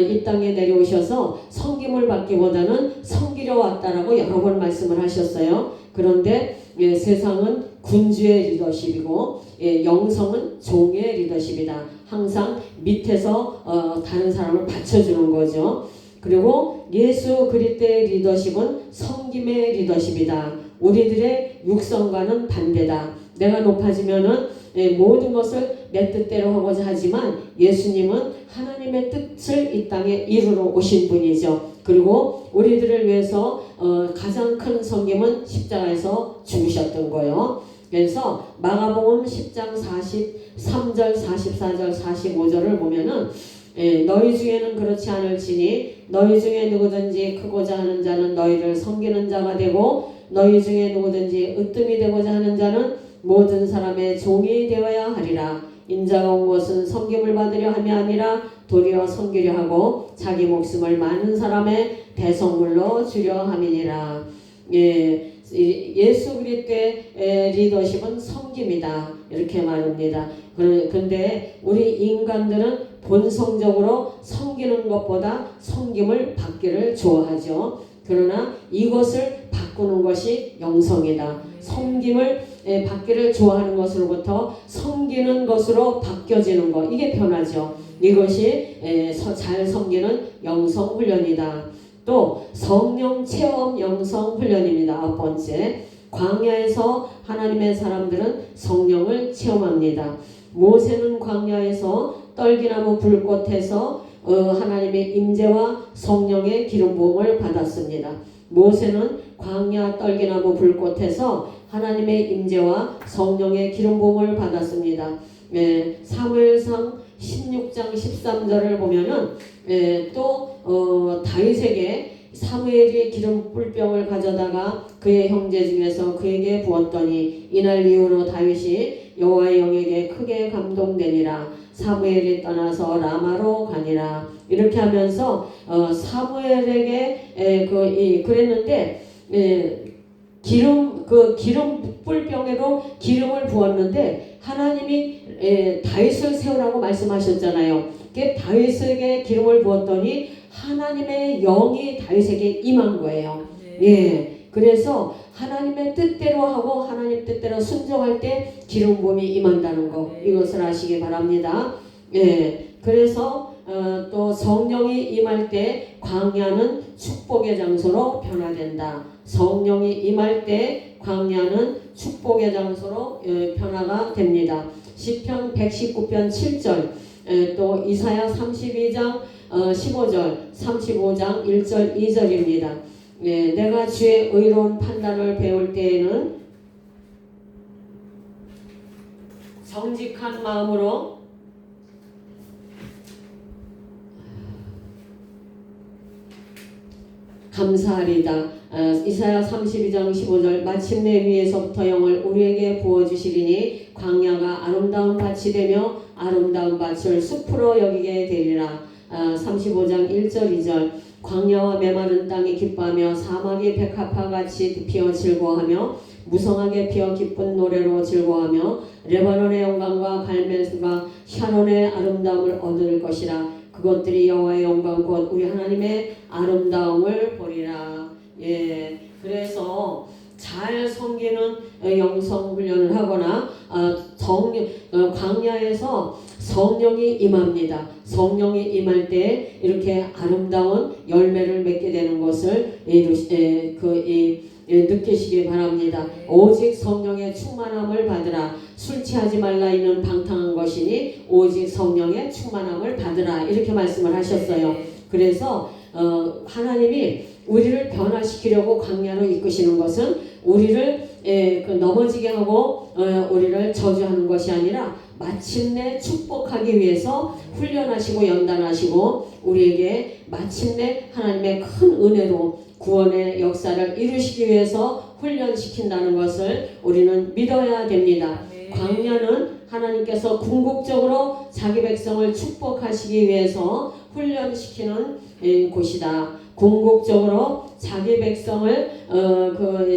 이 땅에 내려오셔서 섬김을 받기보다는 섬기려 왔다라고 여러 번 말씀을 하셨어요. 그런데 세상은 군주의 리더십이고 영성은 종의 리더십이다. 항상 밑에서 다른 사람을 받쳐주는 거죠. 그리고 예수 그리스도의 리더십은 섬김의 리더십이다. 우리들의 육성과는 반대다. 내가 높아지면은 모든 것을 내 뜻대로 하고자 하지만 예수님은 하나님의 뜻을 이 땅에 이루러 오신 분이죠. 그리고 우리들을 위해서 가장 큰 섬김은 십자가에서 죽으셨던 거예요. 그래서 마가복음 10장 43절 44절 45절을 보면은 너희 중에는 그렇지 않을지니 너희 중에 누구든지 크고자 하는 자는 너희를 섬기는 자가 되고 너희 중에 누구든지 으뜸이 되고자 하는 자는 모든 사람의 종이 되어야 하리라. 인자가 온 것은 섬김을 받으려 함이 아니라 도리어 섬기려 하고 자기 목숨을 많은 사람의 대성물로 주려 함이니라. 예수 그리스도의 리더십은 섬김이다. 이렇게 말합니다. 그런데 우리 인간들은 본성적으로 섬기는 것보다 섬김을 받기를 좋아하죠. 그러나 이것을 바꾸는 것이 영성이다. 섬김을 받기를 좋아하는 것으로부터 섬기는 것으로 바뀌어지는 것, 이게 변하죠. 이것이 잘 섬기는 영성 훈련이다. 또 성령 체험 영성 훈련입니다. 9번째, 광야에서 하나님의 사람들은 성령을 체험합니다. 모세는 광야에서 떨기나무 불꽃에서 하나님의 임재와 성령의 기름 부음을 받았습니다. 모세는 광야 떨기나무 불꽃에서 하나님의 임재와 성령의 기름 부음을 받았습니다. 사무엘상 16장 13절을 보면은 다윗에게 사무엘이 기름 뿔병을 가져다가 그의 형제 중에서 그에게 부었더니 이날 이후로 다윗이 여호와의 영에게 크게 감동되니라. 사무엘이 떠나서 라마로 가니라. 이렇게 하면서 사무엘에게 그랬는데 기름 뿔병에도 기름을 부었는데 하나님이 다윗을 세우라고 말씀하셨잖아요. 다윗에게 기름을 부었더니 하나님의 영이 다윗에게 임한 거예요. 그래서 하나님의 뜻대로 하고 하나님 뜻대로 순종할 때 기름 부음이 임한다는 거, 이것을 아시기 바랍니다. 그래서 또 성령이 임할 때 광야는 축복의 장소로 변화된다. 성령이 임할 때 광야는 축복의 장소로 변화가 됩니다. 시편 119편 7절, 또 이사야 32장 15절, 35장 1절 2절입니다. 내가 주의 의로운 판단을 배울 때에는 정직한 마음으로 감사하리다. 이사야 32장 15절, 마침내 위에서부터 영을 우리에게 부어주시리니 광야가 아름다운 밭이 되며 아름다운 밭을 숲으로 여기게 되리라. 35장 1절 2절 광야와 메마른 땅이 기뻐하며 사막이 백합화같이 피어 즐거워하며 무성하게 피어 기쁜 노래로 즐거워하며 레바논의 영광과 갈멜과 샤론의 아름다움을 얻을 것이라. 그것들이 여호와의 영광 곧 우리 하나님의 아름다움을 보리라. 예, 그래서 잘 섬기는 영성 훈련을 하거나 광야에서 성령이 임합니다. 성령이 임할 때 이렇게 아름다운 열매를 맺게 되는 것을 느끼시기 바랍니다. 오직 성령의 충만함을 받으라. 술 취하지 말라 이는 방탕한 것이니 오직 성령의 충만함을 받으라. 이렇게 말씀을 하셨어요. 그래서 하나님이 우리를 변화시키려고 광야로 이끄시는 것은 우리를 넘어지게 하고 우리를 저주하는 것이 아니라 마침내 축복하기 위해서 훈련하시고 연단하시고 우리에게 마침내 하나님의 큰 은혜로 구원의 역사를 이루시기 위해서 훈련시킨다는 것을 우리는 믿어야 됩니다. 광야는 하나님께서 궁극적으로 자기 백성을 축복하시기 위해서 훈련시키는 곳이다. 궁극적으로 자기 백성을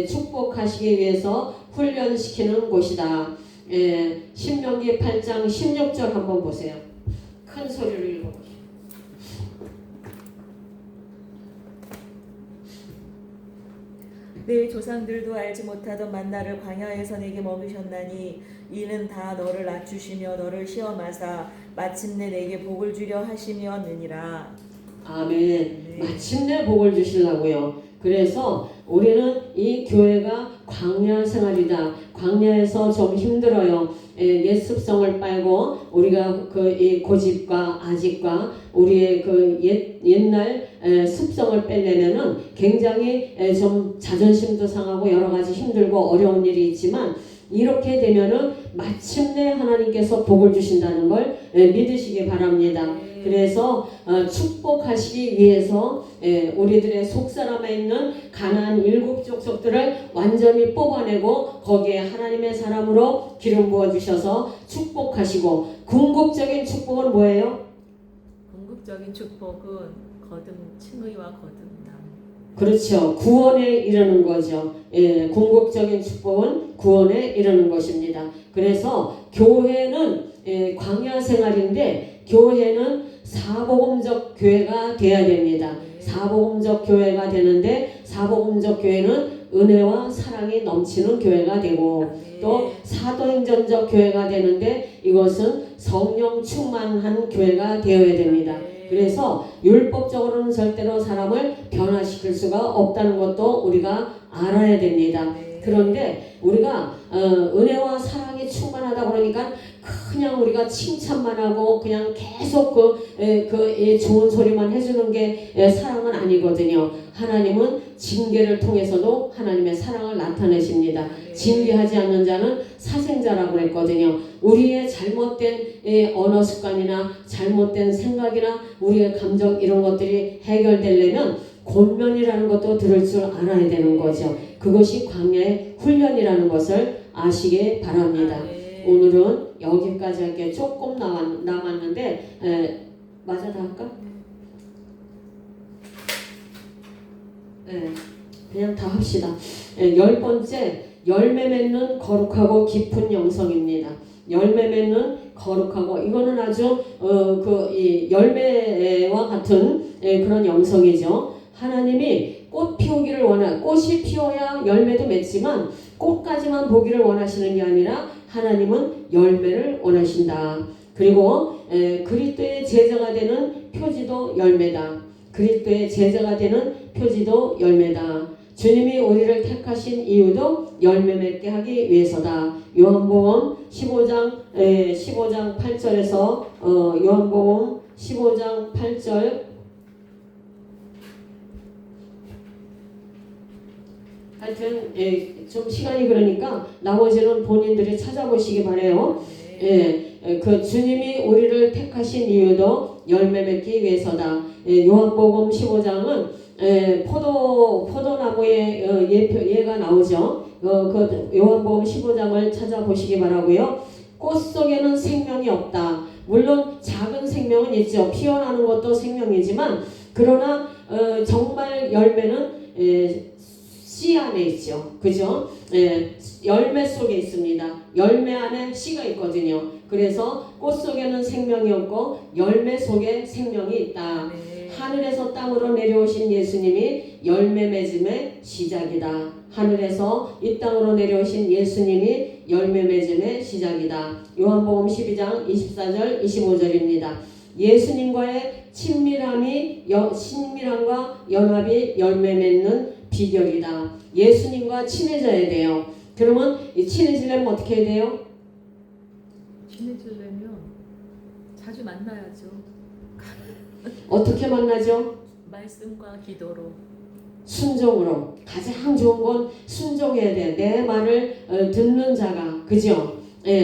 축복하시기 위해서 훈련시키는 곳이다. 신명기 8장 16절 한번 보세요. 큰 소리로 읽어보세요. 내 조상들도 알지 못하던 만나를 광야에서 내게 먹이셨나니 이는 다 너를 낮추시며 너를 시험하사 마침내 내게 복을 주려 하시며느니라. 아멘. 네. 마침내 복을 주시려고요. 그래서 우리는 이 교회가 광야 생활이다. 광야에서 좀 힘들어요. 옛 습성을 빨고 우리가 이 고집과 아집과 우리의 옛날 습성을 빼려면은 굉장히 좀 자존심도 상하고 여러 가지 힘들고 어려운 일이 있지만 이렇게 되면은 마침내 하나님께서 복을 주신다는 걸 믿으시기 바랍니다. 그래서 축복하시기 위해서 우리들의 속사람에 있는 가나안 7 족속들을 완전히 뽑아내고 거기에 하나님의 사람으로 기름 부어 주셔서 축복하시고 궁극적인 축복은 뭐예요? 궁극적인 축복은 칭의와 거듭남. 그렇죠. 구원에 이르는 거죠. 궁극적인 축복은 구원에 이르는 것입니다. 그래서 교회는 광야 생활인데 교회는 사복음적 교회가 돼야 됩니다. 사복음적 교회가 되는데 사복음적 교회는 은혜와 사랑이 넘치는 교회가 되고 또 사도행전적 교회가 되는데 이것은 성령 충만한 교회가 되어야 됩니다. 그래서 율법적으로는 절대로 사람을 변화시킬 수가 없다는 것도 우리가 알아야 됩니다. 그런데 우리가 은혜와 사랑이 충만하다 그러니까 그냥 우리가 칭찬만 하고 그냥 계속 좋은 소리만 해주는 게 사랑은 아니거든요. 하나님은 징계를 통해서도 하나님의 사랑을 나타내십니다. 징계하지 않는 자는 사생자라고 그랬거든요. 우리의 잘못된 언어 습관이나 잘못된 생각이나 우리의 감정 이런 것들이 해결되려면 권면이라는 것도 들을 줄 알아야 되는 거죠. 그것이 광야의 훈련이라는 것을 아시기 바랍니다. 오늘은 여기까지 할게요. 조금 남았는데 맞아 다 할까? 그냥 다 합시다. 10번째 열매 맺는 거룩하고 깊은 영성입니다. 열매 맺는 거룩하고 이거는 아주 이 열매와 같은 그런 영성이죠. 하나님이 꽃 피우기를 꽃이 피어야 열매도 맺지만 꽃까지만 보기를 원하시는 게 아니라 하나님은 열매를 원하신다. 그리고 그리스도의 제자가 되는 표지도 열매다. 그리스도의 제자가 되는 표지도 열매다. 주님이 우리를 택하신 이유도 열매 맺게 하기 위해서다. 요한복음 15장 8절에서 요한복음 15장 8절 하여튼 좀 시간이 그러니까 나머지는 본인들이 찾아보시기 바래요. 그 주님이 우리를 택하신 이유도 열매 맺기 위해서다. 요한복음 15장은 포도나무의 예가 나오죠. 그 요한복음 15장을 찾아보시기 바라고요. 꽃 속에는 생명이 없다. 물론 작은 생명은 있죠. 피어나는 것도 생명이지만 그러나 정말 열매는 씨 안에 있죠. 그죠? 열매 속에 있습니다. 열매 안에 씨가 있거든요. 그래서 꽃 속에는 생명이 없고 열매 속에 생명이 있다. 네. 하늘에서 땅으로 내려오신 예수님이 열매 맺음의 시작이다. 하늘에서 이 땅으로 내려오신 예수님이 열매 맺음의 시작이다. 요한복음 12장 24절 25절입니다. 예수님과의 친밀함과 연합이 열매 맺는 비결이다. 예수님과 친해져야 돼요. 그러면 이 친해지려면 어떻게 해야 돼요? 친해지려면 자주 만나야죠. 어떻게 만나죠? 말씀과 기도로. 순종으로. 가장 좋은 건 순종해야 돼. 내 말을 듣는 자가, 그죠?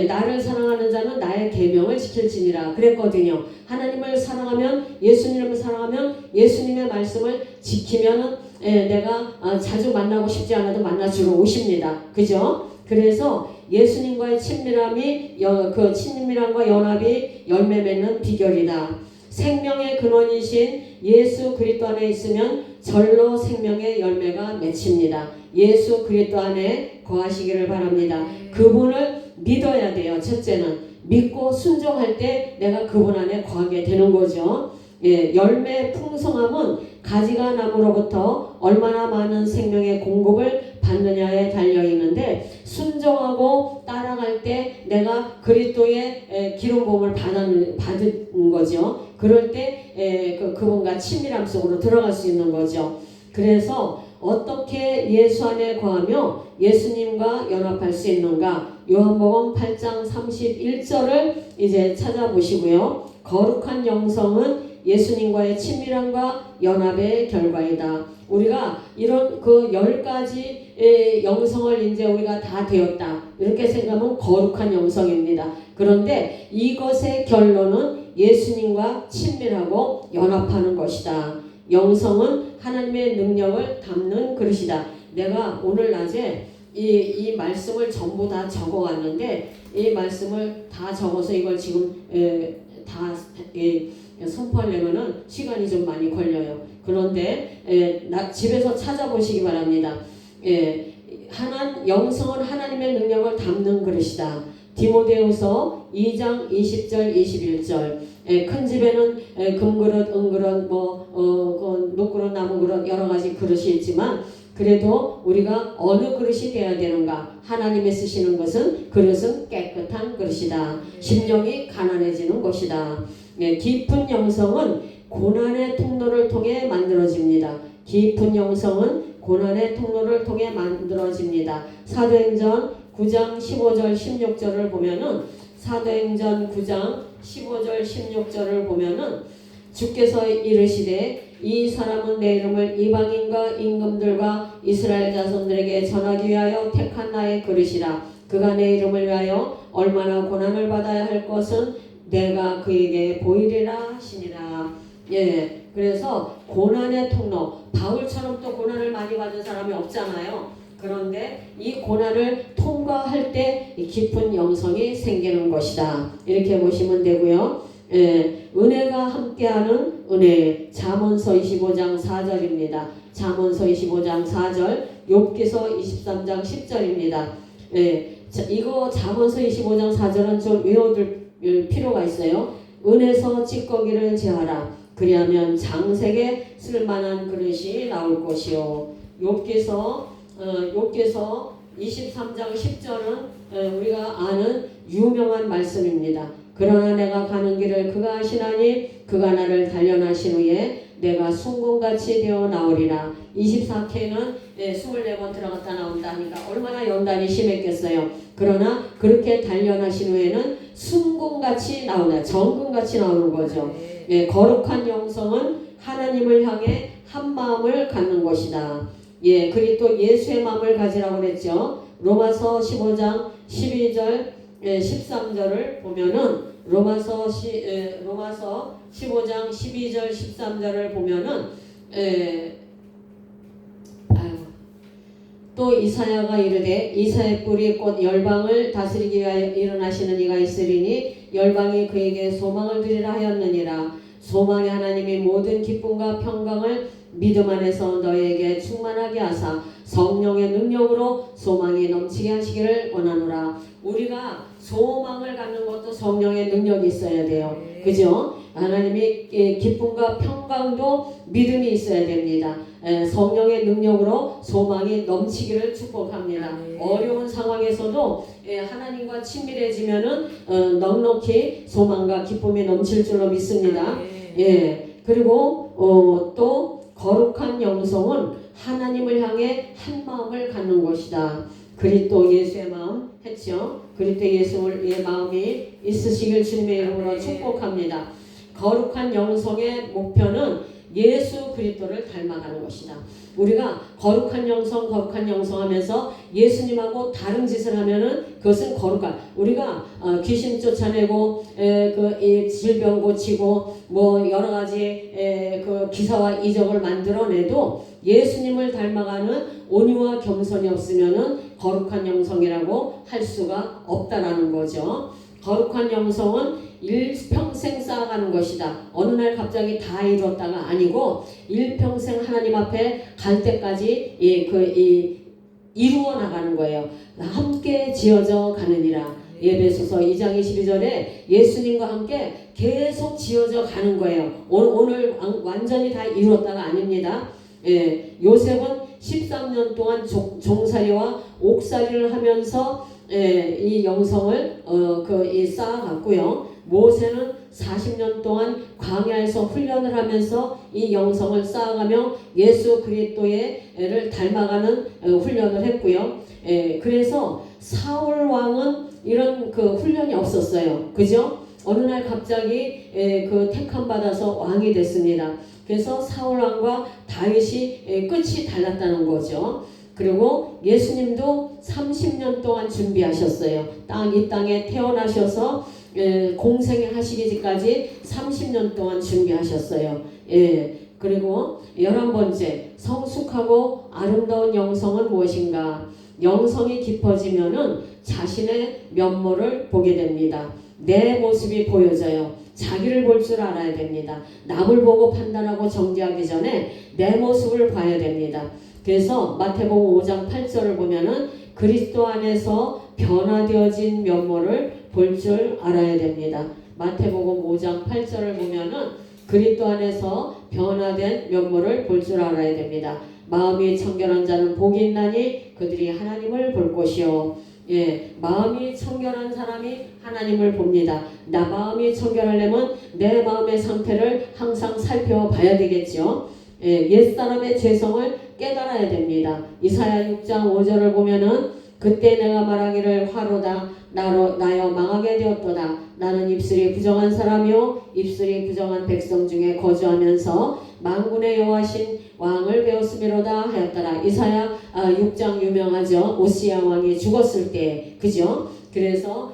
나를 사랑하는 자는 나의 계명을 지킬지니라 그랬거든요. 하나님을 사랑하면, 예수님을 사랑하면 예수님의 말씀을 지키면은 내가 자주 만나고 싶지 않아도 만나주러 오십니다. 그죠? 그래서 예수님과의 친밀함이 그 친밀함과 연합이 열매 맺는 비결이다. 생명의 근원이신 예수 그리스도 안에 있으면 절로 생명의 열매가 맺힙니다. 예수 그리스도 안에 거하시기를 바랍니다. 그분을 믿어야 돼요. 첫째는 믿고 순종할 때 내가 그분 안에 거하게 되는 거죠. 열매 풍성함은 가지가 나무로부터 얼마나 많은 생명의 공급을 받느냐에 달려 있는데 순종하고 따라갈 때 내가 그리스도의 기름 부음을 받은 거죠. 그럴 때 그분과 친밀함 속으로 들어갈 수 있는 거죠. 그래서 어떻게 예수 안에 거하며 예수님과 연합할 수 있는가? 요한복음 8장 31절을 이제 찾아보시고요. 거룩한 영성은 예수님과의 친밀함과 연합의 결과이다. 우리가 이런 그 10가지의 영성을 이제 우리가 다 되었다. 이렇게 생각하면 거룩한 영성입니다. 그런데 이것의 결론은 예수님과 친밀하고 연합하는 것이다. 영성은 하나님의 능력을 담는 그릇이다. 내가 오늘 낮에 이 말씀을 전부 다 적어 왔는데 이 말씀을 다 적어서 이걸 지금 다 선포하려면은 시간이 좀 많이 걸려요. 그런데 집에서 찾아보시기 바랍니다. 영성은 하나님의 능력을 담는 그릇이다. 디모데후서 2장 20절 21절. 큰 집에는 금그릇, 은그릇, 녹그릇, 나무그릇 여러 가지 그릇이 있지만 그래도 우리가 어느 그릇이 되어야 되는가? 하나님이 쓰시는 그릇은 깨끗한 그릇이다. 심령이 가난해지는 것이다. 깊은 영성은 고난의 통로를 통해 만들어집니다. 깊은 영성은 고난의 통로를 통해 만들어집니다. 사도행전 9장 15절 16절을 보면은 사도행전 9장 15절 16절을 보면은 주께서 이르시되 이 사람은 내 이름을 이방인과 임금들과 이스라엘 자손들에게 전하기 위하여 택한 나의 그릇이라. 그가 내 이름을 위하여 얼마나 고난을 받아야 할 것은 내가 그에게 보이리라 하시니라. 그래서 고난의 통로, 바울처럼 또 고난을 많이 받은 사람이 없잖아요. 그런데 이 고난을 통과할 때 깊은 영성이 생기는 것이다. 이렇게 보시면 되고요. 은혜가 함께하는 은혜. 잠언서 25장 4절입니다. 잠언서 25장 4절, 욥기서 23장 10절입니다. 이거 잠언서 25장 4절은 좀 외워둘 필요가 있어요. 은에서 찌꺼기를 제하라. 그리하면 장색에 쓸만한 그릇이 나올 것이요. 욥기서 23장 10절은 우리가 아는 유명한 말씀입니다. 그러나 내가 가는 길을 그가 하시나니 그가 나를 단련하신 후에 내가 순금같이 되어 나오리라. 24K는 24번 들어갔다 나온다 하니까 얼마나 연단이 심했겠어요. 그러나 그렇게 단련하신 후에는 순금같이 나오나 정금같이 나오는 거죠. 거룩한 영성은 하나님을 향해 한 마음을 갖는 것이다. 그리고 또 예수의 마음을 가지라고 그랬죠. 로마서 15장 12절 13절을 보면은 로마서 15장 12절 13절을 보면은 또 이사야가 이르되 이사의 뿔이 곧 열방을 다스리기 위하여 일어나시는 이가 있으리니 열방이 그에게 소망을 드리라 하였느니라. 소망의 하나님이 모든 기쁨과 평강을 믿음 안에서 너에게 충만하게 하사 성령의 능력으로 소망이 넘치게 하시기를 원하노라. 우리가 소망을 갖는 것도 성령의 능력이 있어야 돼요. 그죠? 하나님이 기쁨과 평강도 믿음이 있어야 됩니다. 성령의 능력으로 소망이 넘치기를 축복합니다. 어려운 상황에서도 하나님과 친밀해지면은 넉넉히 소망과 기쁨이 넘칠 줄로 믿습니다. 그리고 또 거룩한 영성은 하나님을 향해 한 마음을 갖는 것이다. 그리스도 예수의 마음 했죠. 그리스도 예수의 마음이 있으시길 주님의 이름으로 축복합니다. 거룩한 영성의 목표는 예수 그리스도를 닮아가는 것이다. 우리가 거룩한 영성 하면서 예수님하고 다른 짓을 하면은 그것은 거룩한, 우리가 귀신 쫓아내고 이 질병 고치고 뭐 여러 가지 그 기사와 이적을 만들어내도 예수님을 닮아가는 온유와 겸손이 없으면은 거룩한 영성이라고 할 수가 없다라는 거죠. 거룩한 영성은 일평생 쌓아가는 것이다. 어느 날 갑자기 다 이뤘다가 아니고 일평생 하나님 앞에 갈 때까지 이루어 나가는 거예요. 함께 지어져 가느니라. 에베소서 2장 22절에 예수님과 함께 계속 지어져 가는 거예요. 오늘 완전히 다 이뤘다가 아닙니다. 요셉은 13년 동안 종살이와 옥살이를 하면서 이 영성을 쌓아갔고요. 모세는 40년 동안 광야에서 훈련을 하면서 이 영성을 쌓아가며 예수 그리스도를 닮아가는 훈련을 했고요. 그래서 사울 왕은 이런 그 훈련이 없었어요. 그죠? 어느 날 갑자기 택함 받아서 왕이 됐습니다. 그래서 사울 왕과 다윗이 끝이 달랐다는 거죠. 그리고 예수님도 30년 동안 준비하셨어요. 이 땅에 태어나셔서 공생을 하시기까지 30년 동안 준비하셨어요. 그리고 11번째, 성숙하고 아름다운 영성은 무엇인가? 영성이 깊어지면은 자신의 면모를 보게 됩니다. 내 모습이 보여져요. 자기를 볼 줄 알아야 됩니다. 남을 보고 판단하고 정죄하기 전에 내 모습을 봐야 됩니다. 그래서 마태복음 5장 8절을 보면은 그리스도 안에서 변화되어진 면모를 볼 줄 알아야 됩니다. 마태복음 5장 8절을 보면은 그리스도 안에서 변화된 면모를 볼 줄 알아야 됩니다. 마음이 청결한 자는 복이 있나니 그들이 하나님을 볼 것이요. 마음이 청결한 사람이 하나님을 봅니다. 나 마음이 청결하려면 내 마음의 상태를 항상 살펴봐야 되겠죠. 옛사람의 죄성을 깨달아야 됩니다. 이사야 6장 5절을 보면은 그때 내가 말하기를 화로다 나여 망하게 되었도다. 나는 입술이 부정한 사람이요 입술이 부정한 백성 중에 거주하면서 만군의 여호와신 왕을 배웠음이로다 하였더라. 이사야 6장 유명하죠. 오시야 왕이 죽었을 때, 그죠? 그래서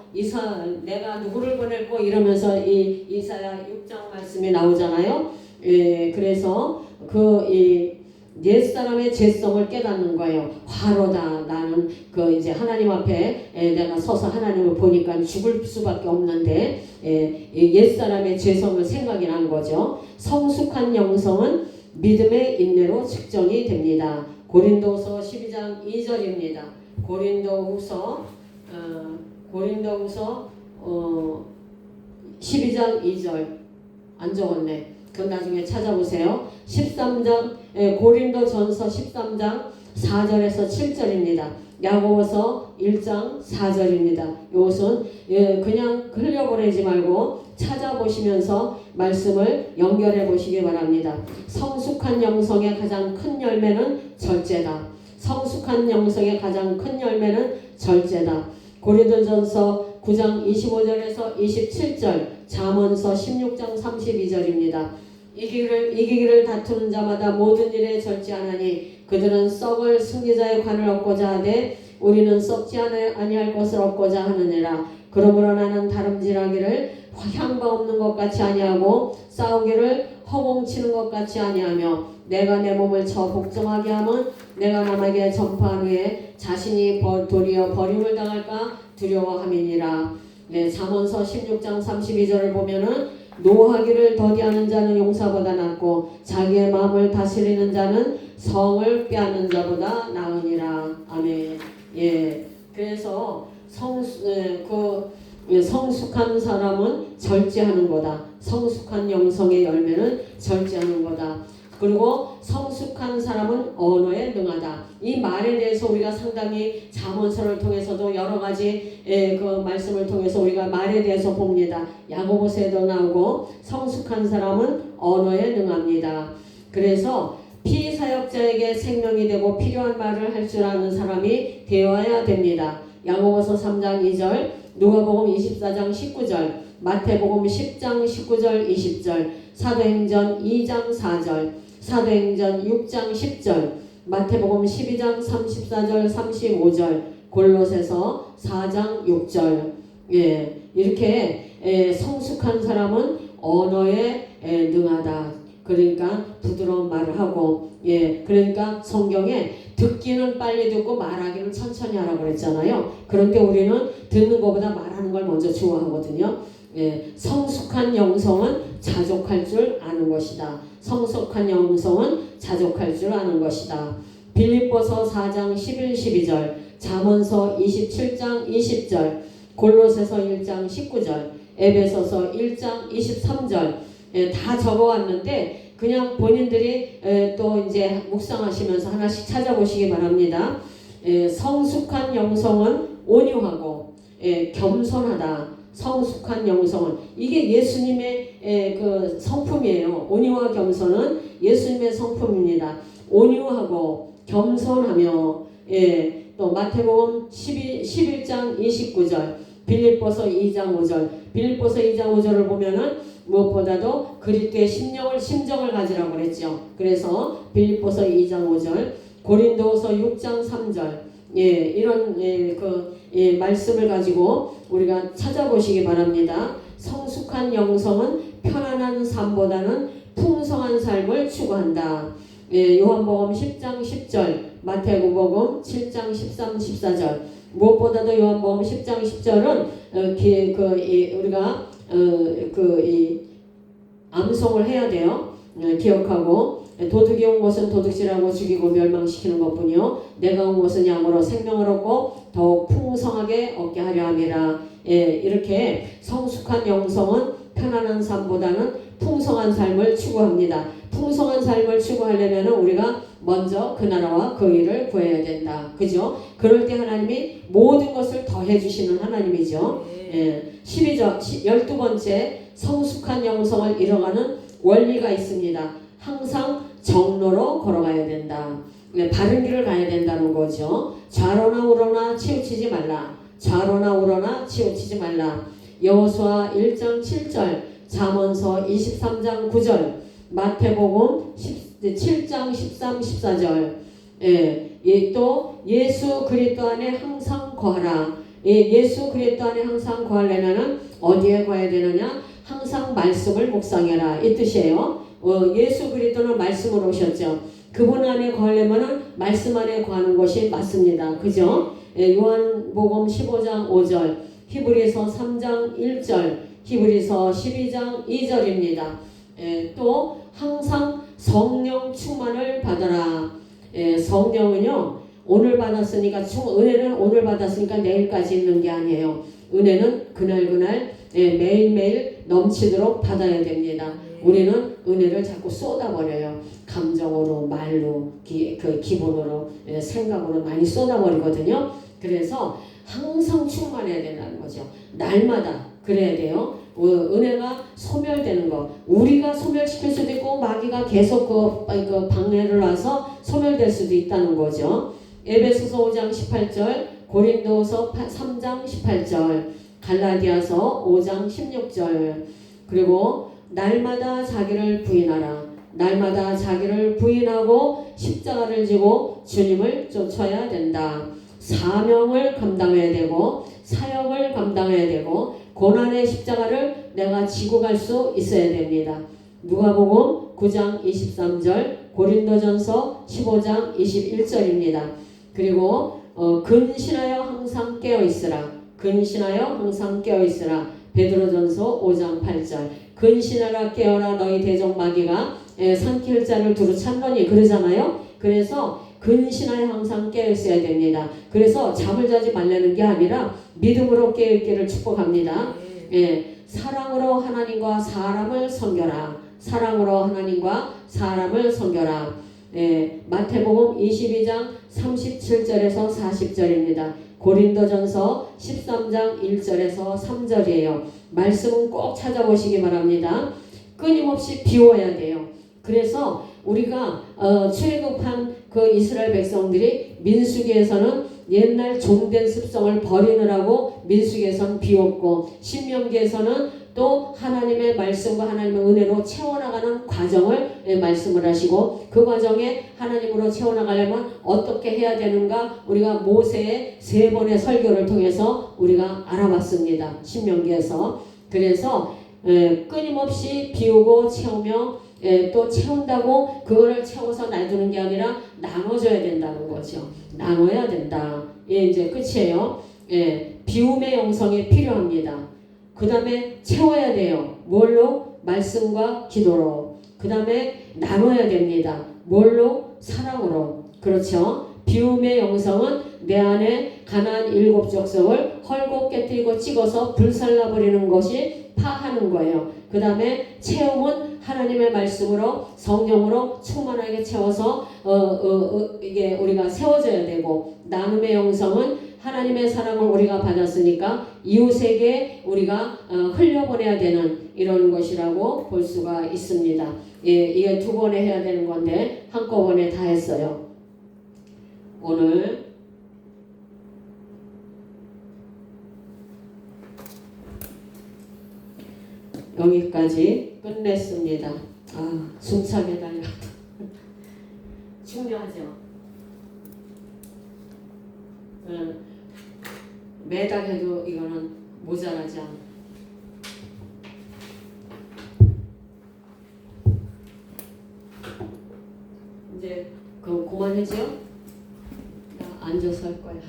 내가 누구를 보낼고 이러면서 이 이사야 6장 말씀이 나오잖아요. 그래서 옛사람의 죄성을 깨닫는 거예요. 화로다. 나는 이제 하나님 앞에 내가 서서 하나님을 보니까 죽을 수밖에 없는데 옛사람의 죄성을 생각이 난 거죠. 성숙한 영성은 믿음의 인내로 측정이 됩니다. 고린도후서 12장 2절입니다. 고린도후서 12장 2절 안 적었네. 그건 나중에 찾아보세요. 13장 고린도전서 13장 4절에서 7절입니다. 야고보서 1장 4절입니다. 이것은 그냥 흘려보내지 말고 찾아보시면서 말씀을 연결해 보시기 바랍니다. 성숙한 영성의 가장 큰 열매는 절제다. 성숙한 영성의 가장 큰 열매는 절제다. 고린도전서 9장 25절에서 27절, 잠언서 16장 32절입니다. 이기기를 다투는 자마다 모든 일에 절제하나니 그들은 썩을 승리자의 관을 얻고자 하되 우리는 썩지 아니할 것을 얻고자 하느니라. 그러므로 나는 다름질하기를 향방 없는 것 같이 아니하고 싸우기를 허공치는 것 같이 아니하며 내가 내 몸을 쳐 복종하게 함은 내가 남에게 전파한 후에 자신이 도리어 버림을 당할까 두려워함이니라. 네, 잠언서 16장 32절을 보면은 노하기를 더디하는 자는 용사보다 낫고 자기의 마음을 다스리는 자는 성을 빼앗는 자보다 나으니라. 아멘. 예. 그래서 성숙한 사람은 절제하는 거다. 성숙한 영성의 열매는 절제하는 거다. 그리고 성숙한 사람은 언어에 능하다. 이 말에 대해서 우리가 상당히 잠언서를 통해서도 여러 가지 그 말씀을 통해서 우리가 말에 대해서 봅니다. 야고보서에도 나오고 성숙한 사람은 언어에 능합니다. 그래서 피사역자에게 생명이 되고 필요한 말을 할 줄 아는 사람이 되어야 됩니다. 야고보서 3장 2절, 누가복음 24장 19절, 마태복음 10장 19절 20절, 사도행전 2장 4절, 사도행전 6장 10절, 마태복음 12장 34절 35절, 골로새서 4장 6절. 예, 이렇게 성숙한 사람은 언어에 능하다. 그러니까 부드러운 말을 하고, 예, 그러니까 성경에 듣기는 빨리 듣고 말하기는 천천히 하라고 그랬잖아요. 그런데 우리는 듣는 것보다 말하는 걸 먼저 좋아하거든요. 예, 성숙한 영성은 자족할 줄 아는 것이다. 성숙한 영성은 자족할 줄 아는 것이다. 빌립보서 4장 11, 12절, 잠언서 27장 20절, 골로새서 1장 19절, 에베소서 1장 23절, 예, 다 적어왔는데 그냥 본인들이 또 이제 묵상하시면서 하나씩 찾아보시기 바랍니다. 성숙한 영성은 온유하고 겸손하다. 성숙한 영성은 이게 예수님의 그 성품이에요. 온유와 겸손은 예수님의 성품입니다. 온유하고 겸손하며, 또 마태복음 11장 29절, 빌립보서 2장 5절, 빌립보서 2장 5절을 보면은 무엇보다도 그리스도의 심정을 가지라고 그랬죠. 그래서 빌립보서 2장 5절, 고린도서 6장 3절, 이런 말씀을 가지고 우리가 찾아보시기 바랍니다. 성숙한 영성은 편안한 삶보다는 풍성한 삶을 추구한다. 요한복음 10장 10절, 마태복음 7장 13, 14절. 무엇보다도 요한복음 10장 10절은 우리가 암송을 해야 돼요. 기억하고, 도둑이 온 것은 도둑질하고 죽이고 멸망시키는 것뿐이요 내가 온 것은 양으로 생명을 얻고 더욱 풍성하게 얻게 하려 함이라. 이렇게 성숙한 영성은 편안한 삶보다는 풍성한 삶을 추구합니다. 풍성한 삶을 추구하려면 우리가 먼저 그 나라와 그 일을 구해야 된다. 그죠? 그럴 때 하나님이 모든 것을 더해 주시는 하나님이죠. 12번째 성숙한 영성을 이뤄가는 원리가 있습니다. 항상 정로로 걸어가야 된다. 바른 길을 가야 된다는 거죠. 좌로나 우로나 치우치지 말라. 좌로나 우로나 치우치지 말라. 여호수아 1장 7절, 잠언서 23장 9절, 마태복음 7장 13, 14절. 또 예수 그리스도 안에 항상 거하라. 예수 그리스도 안에 항상 거하려면은 어디에 거해야 되느냐? 항상 말씀을 묵상해라. 이 뜻이에요. 예수 그리스도는 말씀으로 오셨죠. 그분 안에 거하려면은 말씀 안에 거하는 것이 맞습니다. 그죠? 요한복음 15장 5절, 히브리서 3장 1절, 히브리서 12장 2절입니다. 또 항상 성령 충만을 받아라. 성령은요, 오늘 받았으니까 은혜는 오늘 받았으니까 내일까지 있는 게 아니에요. 은혜는 그날 매일매일 넘치도록 받아야 됩니다. 우리는 은혜를 자꾸 쏟아버려요. 감정으로, 말로, 기분으로, 생각으로 많이 쏟아버리거든요. 그래서 항상 충만해야 된다는 거죠. 날마다 그래야 돼요. 은혜가 소멸되는 거, 우리가 소멸시킬 수도 있고 마귀가 계속 그 방해를 와서 소멸될 수도 있다는 거죠. 에베소서 5장 18절, 고린도서 3장 18절, 갈라디아서 5장 16절. 그리고 날마다 자기를 부인하라. 날마다 자기를 부인하고 십자가를 지고 주님을 쫓아야 된다. 사명을 감당해야 되고 사역을 감당해야 되고 고난의 십자가를 내가 지고 갈 수 있어야 됩니다. 누가복음 9장 23절, 고린도전서 15장 21절입니다. 그리고 근신하여 항상 깨어 있으라. 근신하여 항상 깨어 있으라. 베드로전서 5장 8절. 근신하라 깨어라 너희 대적 마귀가 삼킬 자를 두루 찾느니 그러잖아요. 그래서 근신하여 항상 깨어 있어야 됩니다. 그래서 잠을 자지 말라는 게 아니라 믿음으로 깨어 있기를 축복합니다. 사랑으로 하나님과 사람을 섬겨라. 사랑으로 하나님과 사람을 섬겨라. 마태복음 22장 37절에서 40절입니다. 고린도전서 13장 1절에서 3절이에요. 말씀은 꼭 찾아보시기 바랍니다. 끊임없이 비워야 돼요. 그래서 우리가 출애굽한 그 이스라엘 백성들이 민수기에서는 옛날 종된 습성을 버리느라고 민수기에서는 비웠고, 신명기에서는 또 하나님의 말씀과 하나님의 은혜로 채워나가는 과정을 말씀을 하시고, 그 과정에 하나님으로 채워나가려면 어떻게 해야 되는가 우리가 모세의 3번의 설교를 통해서 우리가 알아봤습니다. 신명기에서. 그래서 끊임없이 비우고 채우며 또 채운다고 그거를 채워서 놔두는 게 아니라 나눠줘야 된다는 거죠. 나눠야 된다. 이제 끝이에요. 비움의 영성이 필요합니다. 그 다음에 채워야 돼요. 뭘로? 말씀과 기도로. 그 다음에 나눠야 됩니다. 뭘로? 사랑으로. 그렇죠? 비움의 영성은 내 안에 가나안 7 족속을 헐고 깨뜨리고 찍어서 불살라버리는 것이 파하는 거예요. 그 다음에 채움은 하나님의 말씀으로 성령으로 충만하게 채워서 이게 우리가 세워져야 되고, 나눔의 영성은 하나님의 사랑을 우리가 받았으니까 이웃에게 우리가 흘려보내야 되는 이런 것이라고 볼 수가 있습니다. 이게 2번에 해야 되는 건데 한꺼번에 다 했어요. 오늘 여기까지 끝냈습니다. 숨차게 달려. 중요하죠. 매달 해도 이거는 모자라지 않아. 이제 그만하죠? 나 앉아서 할 거야.